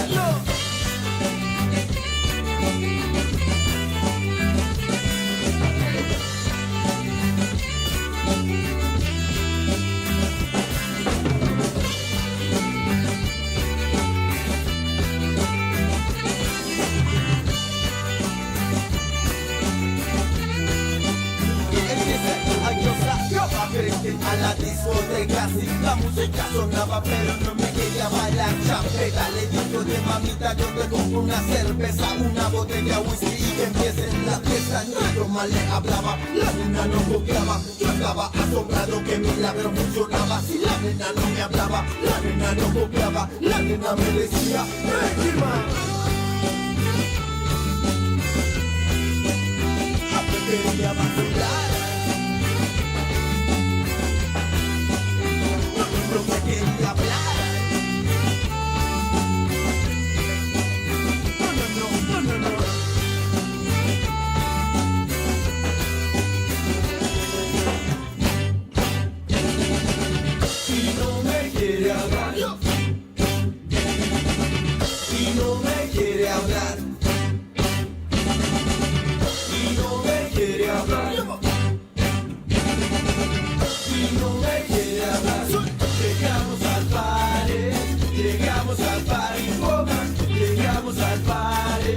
discoteca. Sí, la música sonaba pero no me quería bailar champeta. Le digo de mamita yo te compro una cerveza, una botella de whisky y que empiece la fiesta. Yo mal le hablaba, la nena no copiaba. Yo estaba asombrado que mi milagro funcionaba. Si la nena no me hablaba, la nena no copiaba. La nena me decía, quería vacilar, no me quería hablar. No. Y no me quiere hablar. Y no me quiere hablar. Y no me quiere hablar. Y no me quiere hablar. Llegamos al party, llegamos al party, woman. Llegamos al party,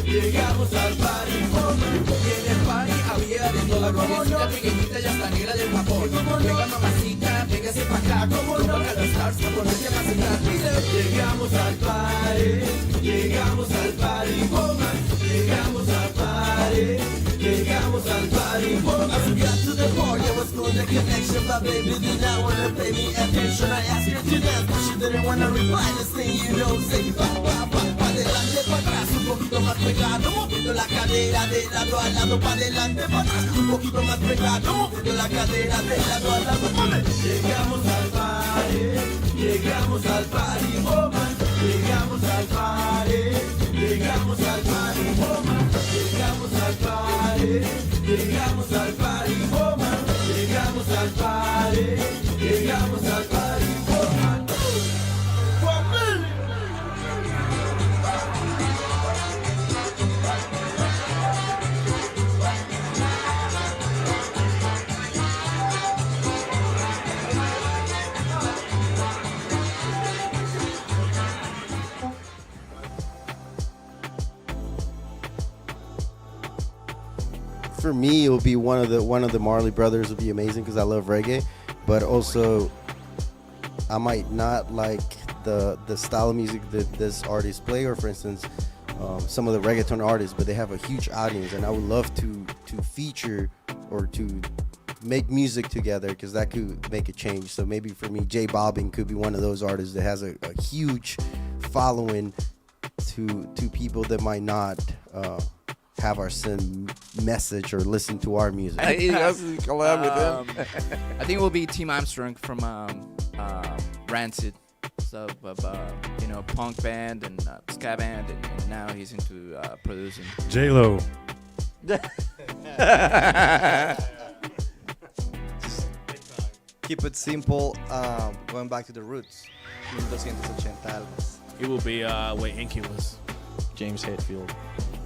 llegamos al party, woman. Y en el party había de todo, noviecita pequeñita y hasta negra del vapor. Venga mamacita, véngase pa' acá, como no a los stars, pa' ponerse a vacilar. Llegamos al party, llegamos al party, woman. Llegamos al party, llegamos al party, woman. As we got to the party, I was going the connection, but baby did not wanna pay me attention. I asked her to dance, but she didn't wanna reply. This thing you know, say pa adelante, pa atrás, un poquito más pegado, moviendo la cadera de lado a lado, pa adelante, pa atrás, un poquito más pegado, moviendo la cadera de lado a lado. Llegamos al party, llegamos al party, woman. Llegamos al party, llegamos al party, woman. Llegamos al party, llegamos al party, woman. Llegamos al party, llegamos al party, woman. For me, it will be one of the Marley Brothers. Would be amazing because I love reggae, but also I might not like the style of music that this artist play, or for instance, some of the reggaeton artists, but they have a huge audience, and I would love to feature or to make music together because that could make a change. So maybe for me, J Bobbing could be one of those artists that has a huge following to people that might not have our send message or listen to our music. I think it will be Tim Armstrong from Rancid. So, punk band and ska band, and now he's into producing. J-Lo. Keep it simple, going back to the roots. 1280 almas. It will be where Inky was. James Hetfield,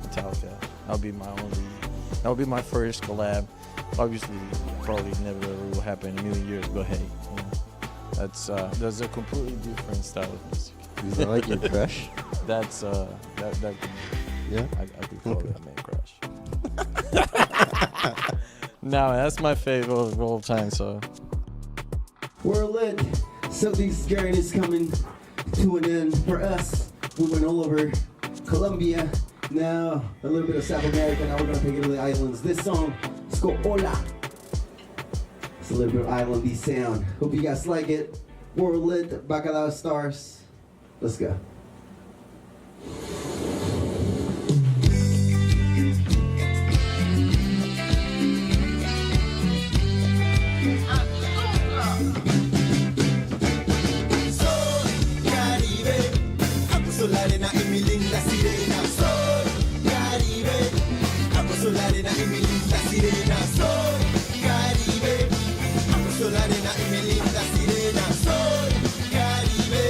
Metallica. That would be my first collab. Obviously, probably never ever will happen in a million years, but hey, that's a completely different style of music. Is that like your crush? That's that could be, yeah. I could call it a man crush. No, that's my favorite of all time. So we're lit. So this journey is coming to an end for us. We went all over Colombia. Now a little bit of South America. Now we're gonna take it to the islands. This song is called Hola. It's a little bit of islandy sound. Hope you guys like it. We're lit. Bacalao Stars. Let's go. La arena y mi linda sirena. Soy Caribe. Abrazo la arena y mi linda sirena. Soy Caribe. Abrazo la arena y mi linda sirena. Soy Caribe.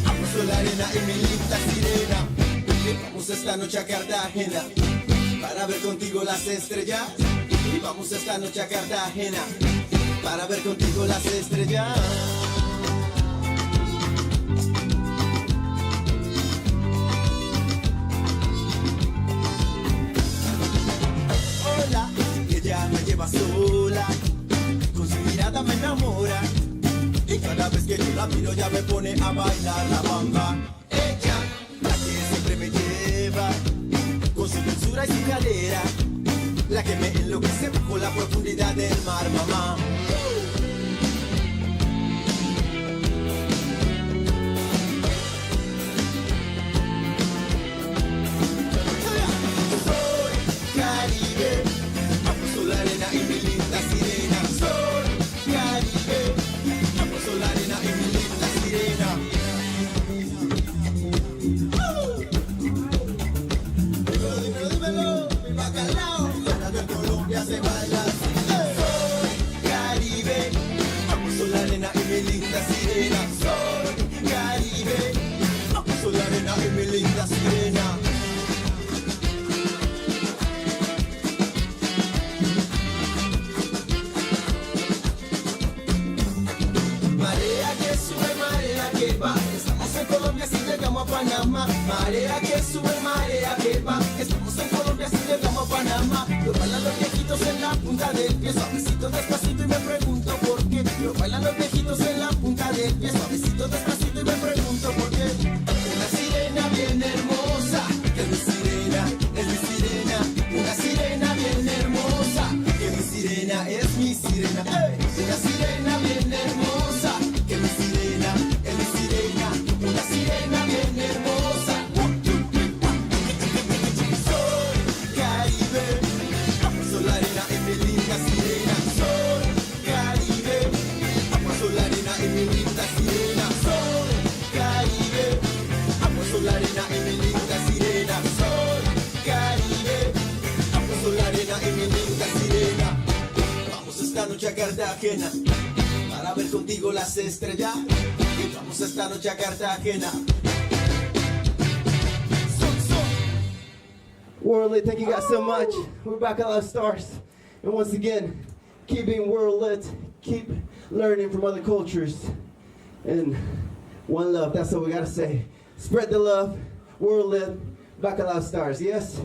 Abrazo la arena y mi linda sirena. Vamos esta noche a Cartagena para ver contigo las estrellas. Y vamos esta noche a Cartagena para ver contigo las estrellas. Ella me lleva sola, con su mirada me enamora. Cada vez que yo la miro ya me pone a bailar la bamba. Ella, la que siempre me lleva con su dulzura y su cadera, la que me enloquece bajo la profundidad del mar, mamá. Soy Caribe, apuesto la arena y mi linda sirena. Soy Caribe, apuesto la arena y mi linda sirena. Dímelo, mi bacalao, en Colombia se baila así. Soy Caribe, apuesto la arena y mi linda sirena. Soy Caribe, apuesto la arena y mi linda sirena. Marea que sube, marea que va. Estamos en Colombia si llegamos a Panamá. Marea que sube, marea que va. Estamos en Colombia si llegamos a Panamá. Lo bailan los viejitos en la punta del pie, suavecito, despacito y me pregunto por qué. Lo bailan los viejitos en la punta del pie, suavecito, despacito y me pregunto por qué. Una sirena bien hermosa, que es mi sirena, es mi sirena. Una sirena bien hermosa, que mi sirena es mi sirena. Una sirena bien hermosa, que mi sirena es mi sirena. Una sirena bien hermosa. Soy Caribe, apuesto la arena en mi linda sirena. Soy Caribe, apuesto la arena en mi linda sirena. Soy Caribe, apuesto la arena en mi linda sirena. Soy Caribe, apuesto la arena en mi linda sirena. Vamos esta noche a Cartagena para ver contigo las estrellas. Y vamos esta noche a Cartagena. World lit, thank you guys so much. We're back at Love Stars. And once again, keep being world lit, keep learning from other cultures. And one love, that's what we gotta say. Spread the love, world lit, back at Love Stars, yes?